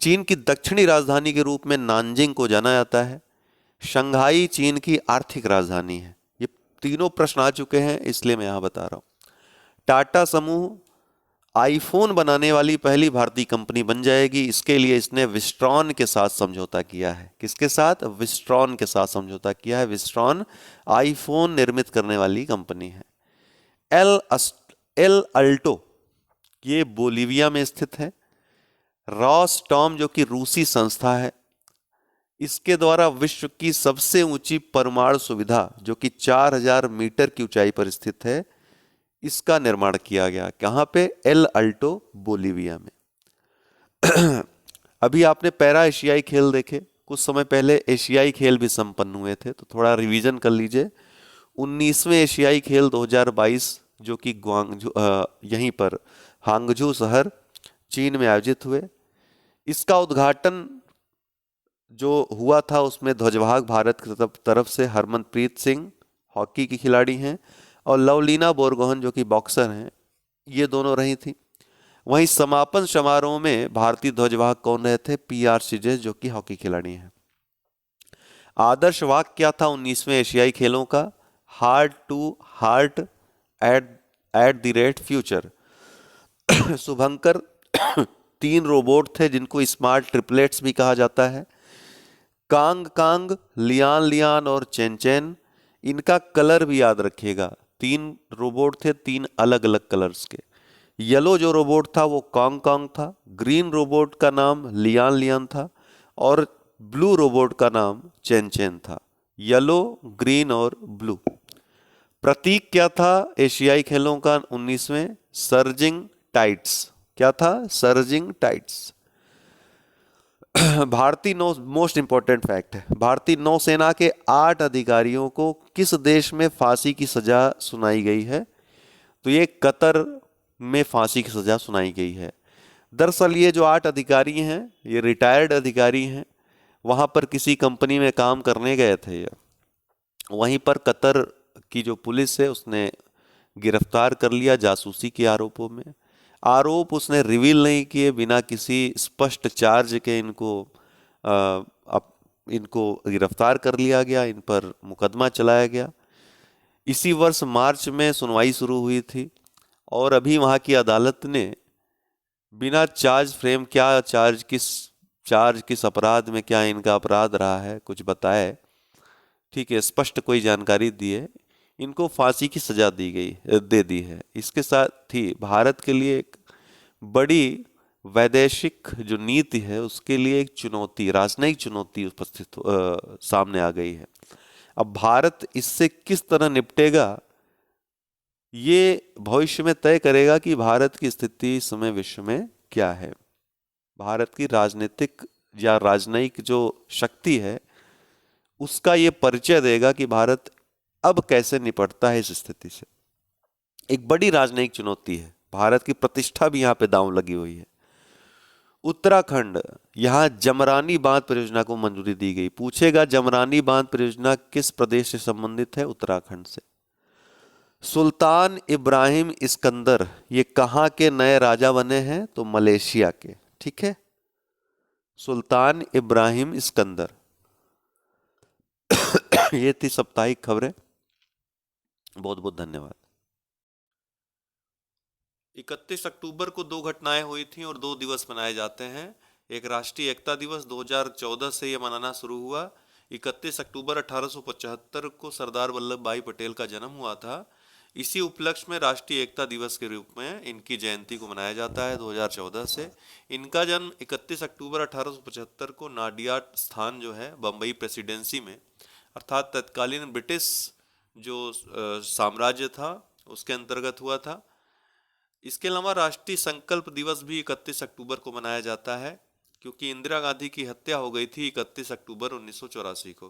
चीन की दक्षिणी राजधानी के रूप में नानजिंग को जाना जाता है। शंघाई चीन की आर्थिक राजधानी है। ये तीनों प्रश्न आ चुके हैं इसलिए मैं यहाँ बता रहा हूँ। टाटा समूह आईफोन बनाने वाली पहली भारतीय कंपनी बन जाएगी। इसके लिए इसने विस्ट्रॉन के साथ समझौता किया है। किसके साथ? विस्ट्रॉन के साथ समझौता किया है। विस्ट्रॉन आईफोन निर्मित करने वाली कंपनी है। एल अल्टो, ये बोलीविया में स्थित है। रॉसटॉम, जो कि रूसी संस्था है, इसके द्वारा विश्व की सबसे ऊंची परमाणु सुविधा, जो कि 4000 मीटर की ऊंचाई पर स्थित है, इसका निर्माण किया गया। कहाँ पे? एल अल्टो, बोलीविया में। अभी आपने पैरा एशियाई खेल देखे, कुछ समय पहले एशियाई खेल भी संपन्न हुए थे, तो थोड़ा रिवीजन कर लीजिए। 19वें एशियाई खेल 2022 जो कि यहीं पर हांगझू शहर चीन में आयोजित हुए। इसका उद्घाटन जो हुआ था उसमें ध्वजवाहक भारत की तरफ से हरमनप्रीत सिंह, हॉकी की खिलाड़ी हैं, और लवलीना बोरगोहन जो कि बॉक्सर हैं, ये दोनों रही थी। वहीं समापन समारोह में भारतीय ध्वजवाहक कौन रहे थे? PR सिजेस, जो कि हॉकी खिलाड़ी हैं। आदर्श वाक्य क्या था 19वें एशियाई खेलों का? Heart to heart at the rate future. शुभंकर 3 रोबोट थे जिनको स्मार्ट ट्रिपलेट्स भी कहा जाता है। कांग कांग, लियान लियान और चैन चैन, इनका कलर भी याद रखिएगा। 3 रोबोट थे, 3 अलग अलग कलर्स के। येलो जो रोबोट था वो कांग कांग था, ग्रीन रोबोट का नाम लियान लियान था, और ब्लू रोबोट का नाम चैन चैन था। येलो, ग्रीन और ब्लू। प्रतीक क्या था एशियाई खेलों का 19वें? Surging tides. क्या था? Surging tides. भारतीय नौ मोस्ट इंपॉर्टेंट फैक्ट है, भारतीय नौसेना के 8 अधिकारियों को किस देश में फांसी की सजा सुनाई गई है? तो ये कतर में फांसी की सजा सुनाई गई है। दरअसल ये जो 8 अधिकारी हैं, ये रिटायर्ड अधिकारी हैं, वहां पर किसी कंपनी में काम करने गए थे। वहीं पर कतर की जो पुलिस है उसने गिरफ्तार कर लिया जासूसी के आरोपों में। आरोप उसने रिवील नहीं किए, बिना किसी स्पष्ट चार्ज के इनको गिरफ्तार कर लिया गया, इन पर मुकदमा चलाया गया। इसी वर्ष मार्च में सुनवाई शुरू हुई थी और अभी वहाँ की अदालत ने बिना चार्ज फ्रेम, क्या चार्ज किस अपराध में क्या इनका अपराध रहा है कुछ बताए, ठीक है, स्पष्ट कोई जानकारी दी है, इनको फांसी की सजा दे दी है। इसके साथ ही भारत के लिए एक बड़ी वैदेशिक जो नीति है उसके लिए एक चुनौती, राजनयिक चुनौती सामने आ गई है। अब भारत इससे किस तरह निपटेगा, ये भविष्य में तय करेगा कि भारत की स्थिति इस समय विश्व में क्या है। भारत की राजनीतिक या राजनयिक जो शक्ति है उसका ये परिचय देगा कि भारत अब कैसे निपटता है इस स्थिति से। एक बड़ी राजनयिक चुनौती है, भारत की प्रतिष्ठा भी यहाँ पे दांव लगी हुई है। उत्तराखंड, यहाँ जमरानी बांध परियोजना को मंजूरी दी गई। पूछेगा जमरानी बांध परियोजना किस प्रदेश से संबंधित है? उत्तराखंड से। सुल्तान इब्राहिम इस्कंदर ये कहाँ के नए राजा बने हैं? तो मलेशिया के। ठीक है, सुल्तान इब्राहिम इस्कंदर। ये थी साप्ताहिक खबरें। बहुत बहुत धन्यवाद। 31 अक्टूबर को 2 घटनाएं हुई थी और 2 दिवस मनाए जाते हैं। एक राष्ट्रीय एकता दिवस 2014 से ये मनाना शुरू हुआ। 31 अक्टूबर 1875 को सरदार वल्लभ भाई पटेल का जन्म हुआ था। इसी उपलक्ष्य में राष्ट्रीय एकता दिवस के रूप में इनकी जयंती को मनाया जाता है 2014 से। इनका जन्म 31 अक्टूबर 1875 को नाडियाड स्थान जो है बम्बई प्रेसिडेंसी में, अर्थात तत्कालीन ब्रिटिश जो साम्राज्य था उसके अंतर्गत हुआ था। इसके अलावा राष्ट्रीय संकल्प दिवस भी 31 अक्टूबर को मनाया जाता है, क्योंकि इंदिरा गांधी की हत्या हो गई थी 31 अक्टूबर 1984 को।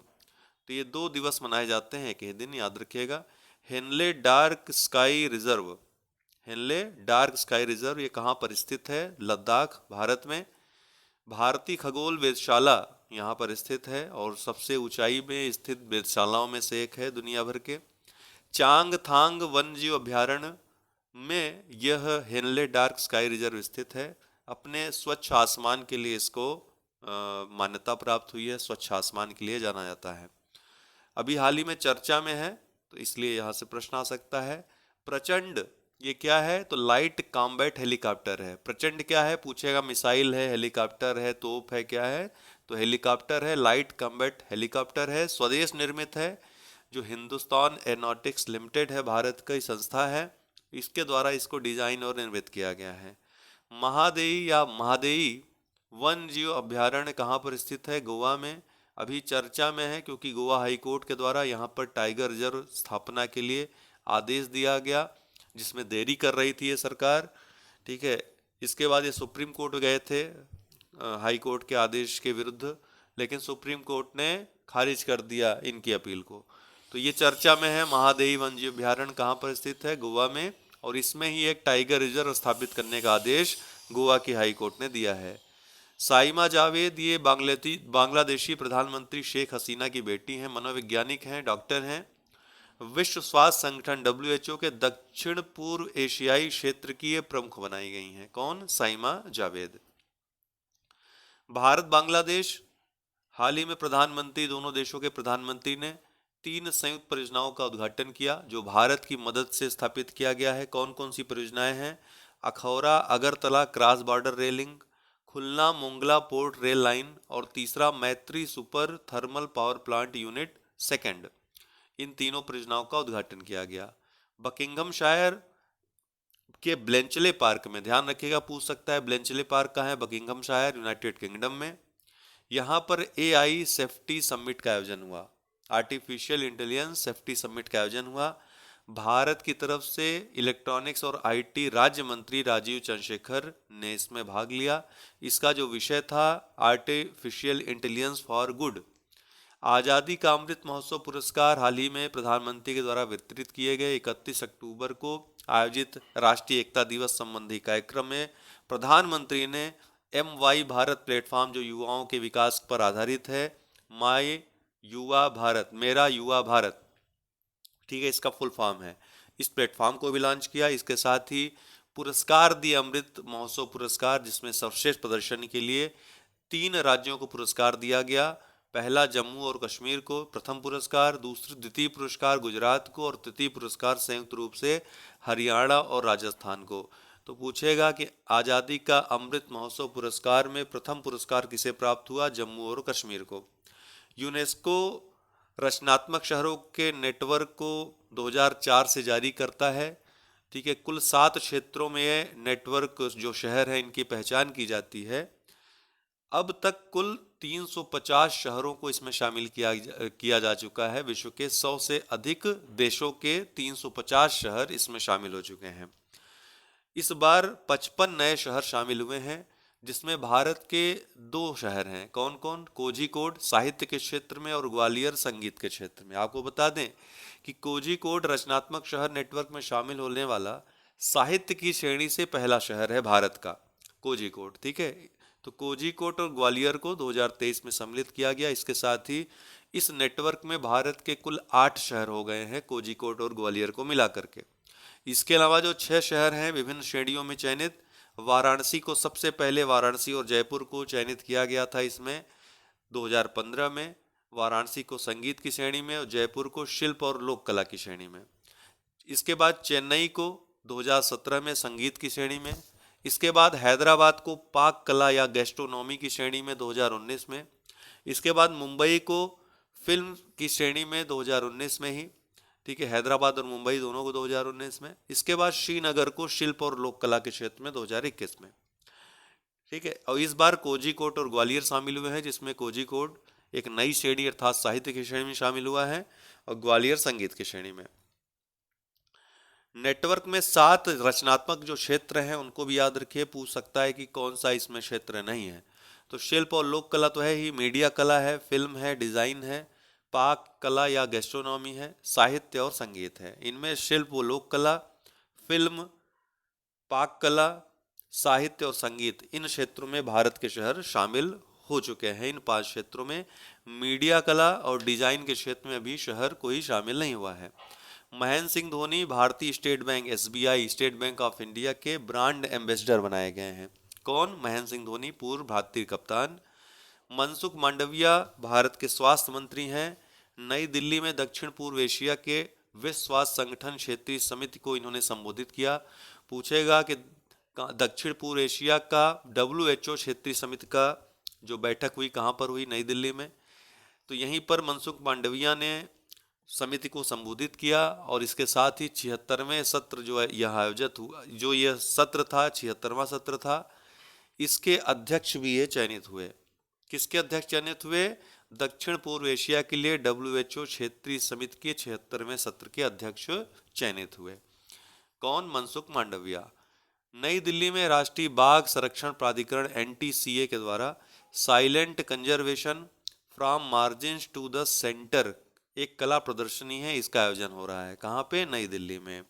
तो ये 2 दिवस मनाए जाते हैं एक ही दिन, याद रखिएगा। Henley dark sky reserve, Henley dark sky reserve ये कहाँ पर स्थित है? लद्दाख, भारत में। भारतीय खगोल वेधशाला यहाँ पर स्थित है और सबसे ऊंचाई में स्थित वेधशालाओं में से एक है दुनिया भर के। चांगथांग वन्यजीव अभ्यारण्य में यह हेनले डार्क स्काई रिजर्व स्थित है। अपने स्वच्छ आसमान के लिए इसको मान्यता प्राप्त हुई है, स्वच्छ आसमान के लिए जाना जाता है। अभी हाल ही में चर्चा में है तो इसलिए यहाँ से प्रश्न आ सकता है, प्रचंड ये क्या है? तो लाइट कॉम्बैट हेलीकॉप्टर है। प्रचंड क्या है पूछेगा, मिसाइल है, हेलीकॉप्टर है, तोप है, क्या है? तो हेलीकॉप्टर है, लाइट कॉम्बैट हेलीकॉप्टर है, स्वदेश निर्मित है, जो हिंदुस्तान एरोनॉटिक्स लिमिटेड है, भारत की संस्था है, इसके द्वारा इसको डिजाइन और निर्मित किया गया है। महादेई या महादेई वन जीव अभयारण्य कहाँ पर स्थित है? गोवा में। अभी चर्चा में है क्योंकि गोवा हाई कोर्ट के द्वारा यहाँ पर टाइगर रिजर्व स्थापना के लिए आदेश दिया गया, जिसमें देरी कर रही थी ये सरकार। ठीक है, इसके बाद ये सुप्रीम कोर्ट गए थे हाई कोर्ट के आदेश के विरुद्ध, लेकिन सुप्रीम कोर्ट ने खारिज कर दिया इनकी अपील को। तो ये चर्चा में है, महादेवी वन्यजीव अभयारण्य कहाँ पर स्थित है? गोवा में, और इसमें ही एक टाइगर रिजर्व स्थापित करने का आदेश गोवा की हाई कोर्ट ने दिया है। साइमा जावेद ये बांग्लादेशी प्रधानमंत्री शेख हसीना की बेटी हैं, मनोवैज्ञानिक हैं, डॉक्टर हैं। विश्व स्वास्थ्य संगठन WHO के दक्षिण पूर्व एशियाई क्षेत्र की ये प्रमुख बनाई गई हैं। कौन? साइमा जावेद। भारत बांग्लादेश हाल ही में प्रधानमंत्री, दोनों देशों के प्रधानमंत्री ने 3 संयुक्त परियोजनाओं का उद्घाटन किया, जो भारत की मदद से स्थापित किया गया है। कौन कौन सी परियोजनाएं हैं? Akhaura Agartala cross border railing, Khulna Mongla port rail line, और तीसरा Maitri super thermal power plant unit second. इन तीनों परियोजनाओं का उद्घाटन किया गया। बकिंघमशायर के ब्लेंचले पार्क में, ध्यान रखिएगा पूछ सकता है, ब्लेंचले पार्क कहाँ है? बकिंघमशायर, यूनाइटेड किंगडम में। यहाँ पर AI सेफ्टी समिट का आयोजन हुआ, आर्टिफिशियल इंटेलिजेंस सेफ्टी समिट का आयोजन हुआ। भारत की तरफ से इलेक्ट्रॉनिक्स और IT राज्य मंत्री राजीव चंद्रशेखर ने इसमें भाग लिया। इसका जो विषय था, आर्टिफिशियल इंटेलिजेंस फॉर गुड। आज़ादी का अमृत महोत्सव पुरस्कार हाल ही में प्रधानमंत्री के द्वारा वितरित किए गए। 31 अक्टूबर को आयोजित राष्ट्रीय एकता दिवस संबंधी कार्यक्रम में प्रधानमंत्री ने MY भारत प्लेटफॉर्म, जो युवाओं के विकास पर आधारित है, माय युवा भारत, मेरा युवा भारत, ठीक है, इसका फुल फॉर्म है, इस प्लेटफॉर्म को भी लॉन्च किया। इसके साथ ही पुरस्कार दिए, अमृत महोत्सव पुरस्कार, जिसमें सर्वश्रेष्ठ प्रदर्शन के लिए 3 राज्यों को पुरस्कार दिया गया। पहला जम्मू और कश्मीर को प्रथम पुरस्कार, द्वितीय पुरस्कार गुजरात को, और तृतीय पुरस्कार संयुक्त रूप से हरियाणा और राजस्थान को। तो पूछेगा कि आज़ादी का अमृत महोत्सव पुरस्कार में प्रथम पुरस्कार किसे प्राप्त हुआ? जम्मू और कश्मीर को। यूनेस्को रचनात्मक शहरों के नेटवर्क को 2004 से जारी करता है। ठीक है, कुल 7 क्षेत्रों में नेटवर्क जो शहर है इनकी पहचान की जाती है। अब तक कुल 350 शहरों को इसमें शामिल किया जा चुका है। विश्व के 100 से अधिक देशों के 350 शहर इसमें शामिल हो चुके हैं। इस बार 55 नए शहर शामिल हुए हैं, जिसमें भारत के 2 शहर हैं। कौन कौन? कोझिकोड साहित्य के क्षेत्र में, और ग्वालियर संगीत के क्षेत्र में। आपको बता दें कि कोझिकोड रचनात्मक शहर नेटवर्क में शामिल होने वाला साहित्य की श्रेणी से पहला शहर है भारत का, कोझिकोड। ठीक है, तो कोझिकोड और ग्वालियर को 2023 में सम्मिलित किया गया। इसके साथ ही इस नेटवर्क में भारत के कुल 8 शहर हो गए हैं, कोझिकोड और ग्वालियर को मिला करके। इसके अलावा जो 6 शहर हैं विभिन्न श्रेणियों में चयनित, वाराणसी को सबसे पहले, वाराणसी और जयपुर को चयनित किया गया था इसमें 2015 में। वाराणसी को संगीत की श्रेणी में और जयपुर को शिल्प और लोक कला की श्रेणी में। इसके बाद चेन्नई को 2017 में संगीत की श्रेणी में। इसके बाद हैदराबाद को पाक कला या गैस्ट्रोनॉमी की श्रेणी में 2019 में। इसके बाद मुंबई को फिल्म की श्रेणी में 2019 में ही। ठीक है, हैदराबाद और मुंबई दोनों को 2019 में। इसके बाद श्रीनगर को शिल्प और लोक कला के क्षेत्र में 2021 में। ठीक है, और इस बार कोझिकोड और ग्वालियर शामिल हुए हैं, जिसमें कोझिकोड एक नई श्रेणी अर्थात साहित्य की श्रेणी में शामिल हुआ है, और ग्वालियर संगीत की श्रेणी में। नेटवर्क में 7 रचनात्मक जो क्षेत्र हैं उनको भी याद रखिए, पूछ सकता है कि कौन सा इसमें क्षेत्र नहीं है। तो शिल्प और लोक कला तो है ही, मीडिया कला है, फिल्म है, डिजाइन है, पाक कला या गैस्ट्रोनॉमी है, साहित्य और संगीत है। इनमें शिल्प व लोक कला, फिल्म, पाक कला, साहित्य और संगीत, इन क्षेत्रों में भारत के शहर शामिल हो चुके हैं। इन 5 क्षेत्रों में मीडिया कला और डिजाइन के क्षेत्र में अभी शहर कोई शामिल नहीं हुआ है। महेंद्र सिंह धोनी भारतीय state bank SBI, state bank of India के ब्रांड एम्बेसडर बनाए गए हैं। कौन? महेंद्र सिंह धोनी, पूर्व भारतीय कप्तान। मनसुख मांडविया भारत के स्वास्थ्य मंत्री हैं। नई दिल्ली में दक्षिण पूर्व एशिया के विश्व स्वास्थ्य संगठन क्षेत्रीय समिति को इन्होंने संबोधित किया। पूछेगा कि दक्षिण पूर्व एशिया का WHO क्षेत्रीय समिति का जो बैठक हुई कहाँ पर हुई? नई दिल्ली में। तो यहीं पर मनसुख मांडविया ने समिति को संबोधित किया और इसके साथ ही 76वें सत्र जो है यह आयोजित हुआ। जो यह सत्र था 76वां सत्र था, इसके अध्यक्ष भी ये चयनित हुए। किसके अध्यक्ष चयनित हुए? दक्षिण पूर्व एशिया के लिए WHO क्षेत्रीय समिति के 76वें सत्र के अध्यक्ष चयनित हुए। कौन? मनसुख मांडविया। नई दिल्ली में राष्ट्रीय बाघ संरक्षण प्राधिकरण NTCA के द्वारा silent conservation from margins to the centre एक कला प्रदर्शनी है, इसका आयोजन हो रहा है। कहाँ पे? नई दिल्ली में।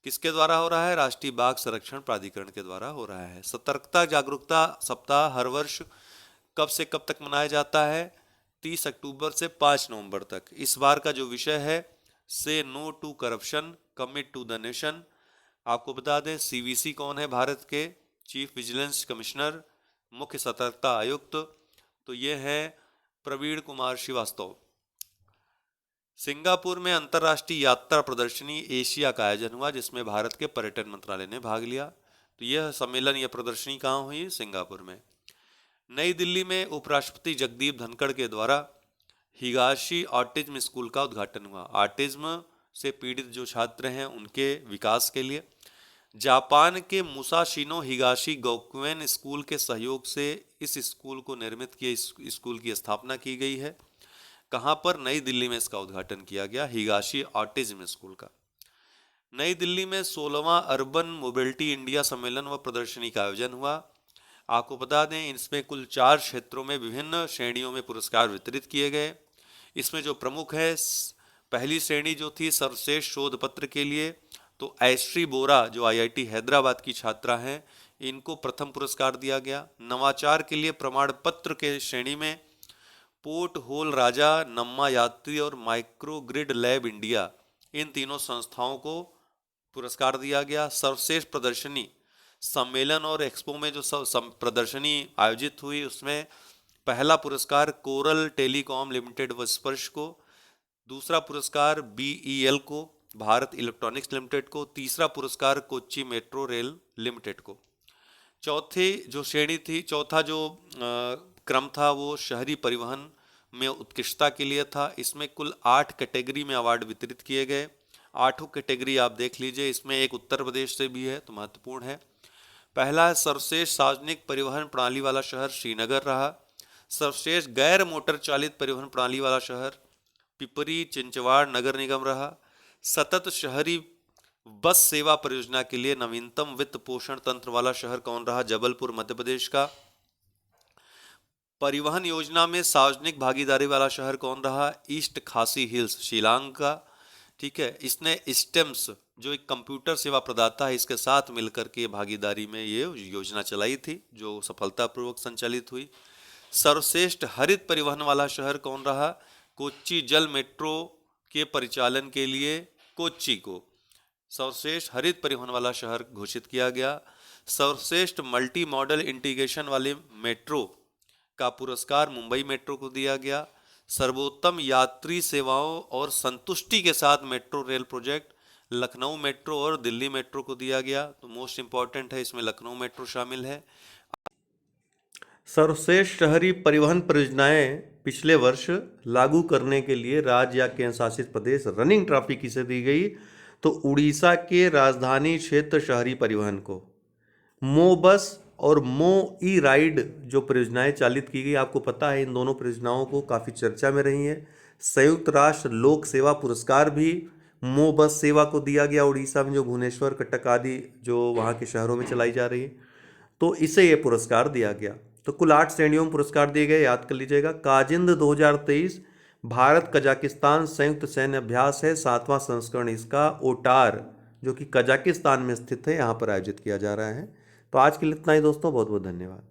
किसके द्वारा हो रहा है? राष्ट्रीय बाघ संरक्षण प्राधिकरण के द्वारा हो रहा है। सतर्कता जागरूकता सप्ताह हर वर्ष कब से कब तक मनाया जाता है? 30 अक्टूबर से 5 नवंबर तक। इस बार का जो विषय है से no to corruption, commit to the nation. आपको बता दें CVC कौन है? भारत के चीफ विजिलेंस कमिश्नर, मुख्य सतर्कता आयुक्त, तो ये है प्रवीण कुमार श्रीवास्तव। सिंगापुर में अंतर्राष्ट्रीय यात्रा प्रदर्शनी एशिया का आयोजन हुआ, जिसमें भारत के पर्यटन मंत्रालय ने भाग लिया। तो यह सम्मेलन, यह प्रदर्शनी कहाँ हुई? सिंगापुर में। नई दिल्ली में उपराष्ट्रपति जगदीप धनखड़ के द्वारा हिगाशी ऑटिज्म स्कूल का उद्घाटन हुआ। ऑटिज्म से पीड़ित जो छात्र हैं उनके विकास के लिए। जापान के मुसाशिनो हिगाशी गोकुएन स्कूल के सहयोग से इस स्कूल को निर्मित किए स्कूल की स्थापना की गई है। कहाँ पर? नई दिल्ली में इसका उद्घाटन किया गया, हिगाशी ऑटिज्म स्कूल का। नई दिल्ली में 16वां अर्बन मोबिलिटी इंडिया सम्मेलन व प्रदर्शनी का आयोजन हुआ। आपको बता दें इसमें कुल 4 क्षेत्रों में विभिन्न श्रेणियों में पुरस्कार वितरित किए गए। इसमें जो प्रमुख है, पहली श्रेणी जो थी सर्वश्रेष्ठ शोध पत्र के लिए, तो ऐश्री बोरा जो IIT हैदराबाद की छात्रा हैं, इनको प्रथम पुरस्कार दिया गया। नवाचार के लिए प्रमाण पत्र के श्रेणी में पोर्ट होल राजा, नम्मा यात्री और माइक्रो ग्रिड लैब इंडिया, इन तीनों संस्थाओं को पुरस्कार दिया गया। सर्वश्रेष्ठ प्रदर्शनी सम्मेलन और एक्सपो में जो प्रदर्शनी आयोजित हुई उसमें पहला पुरस्कार कोरल टेलीकॉम लिमिटेड व स्पर्श को, दूसरा पुरस्कार BEL को, भारत इलेक्ट्रॉनिक्स लिमिटेड को, तीसरा पुरस्कार कोच्चि मेट्रो रेल लिमिटेड को। चौथी जो श्रेणी थी, चौथा जो क्रम था वो शहरी परिवहन में उत्कृष्टता के लिए था। इसमें कुल 8 कैटेगरी में अवार्ड वितरित किए गए। 8 कैटेगरी आप देख लीजिए, इसमें एक उत्तर प्रदेश से भी है तो महत्वपूर्ण है। पहला है सर्वश्रेष्ठ सार्वजनिक परिवहन प्रणाली वाला शहर, श्रीनगर रहा। सर्वश्रेष्ठ गैर मोटर चालित परिवहन प्रणाली वाला शहर पिपरी चिंचवाड़ नगर निगम रहा। सतत शहरी बस सेवा परियोजना के लिए नवीनतम वित्त पोषण तंत्र वाला शहर कौन रहा? जबलपुर मध्य प्रदेश का। परिवहन योजना में सार्वजनिक भागीदारी वाला शहर कौन रहा? ईस्ट खासी हिल्स शिलांग का। ठीक है, इसने स्टेम्स जो एक कंप्यूटर सेवा प्रदाता है इसके साथ मिलकर के भागीदारी में ये योजना चलाई थी जो सफलतापूर्वक संचालित हुई। सर्वश्रेष्ठ हरित परिवहन वाला शहर कौन रहा? कोच्चि जल मेट्रो के परिचालन के लिए कोच्चि को सर्वश्रेष्ठ हरित परिवहन वाला शहर घोषित किया गया। सर्वश्रेष्ठ मल्टी मॉडल इंटीग्रेशन वाले मेट्रो का पुरस्कार मुंबई मेट्रो को दिया गया। सर्वोत्तम यात्री सेवाओं और संतुष्टि के साथ metro rail project Lucknow metro और दिल्ली मेट्रो को दिया गया। तो मोस्ट इंपॉर्टेंट है, इसमें लखनऊ मेट्रो शामिल है। सर्वश्रेष्ठ शहरी परिवहन परियोजनाएं पिछले वर्ष लागू करने के लिए राज्य या केंद्र शासित प्रदेश रनिंग ट्रॉफी किसे दी गई? तो उड़ीसा के राजधानी क्षेत्र शहरी परिवहन को। मो बस और मो ई राइड जो परियोजनाएं चालित की गई, आपको पता है इन दोनों परियोजनाओं को काफ़ी चर्चा में रही हैं। संयुक्त राष्ट्र लोक सेवा पुरस्कार भी मो बस सेवा को दिया गया उड़ीसा में, जो भुवनेश्वर कटक आदि जो वहाँ के शहरों में चलाई जा रही है, तो इसे ये पुरस्कार दिया गया। तो कुल 8 श्रेणियों में पुरस्कार दिए गए, याद कर लीजिएगा। काजिंद 2023 भारत कजाकिस्तान संयुक्त सैन्य अभ्यास है, 7वां संस्करण इसका ओटार जो कि कजाकिस्तान में स्थित है यहाँ पर आयोजित किया जा रहा है। तो आज के लिए इतना ही दोस्तों, बहुत बहुत धन्यवाद।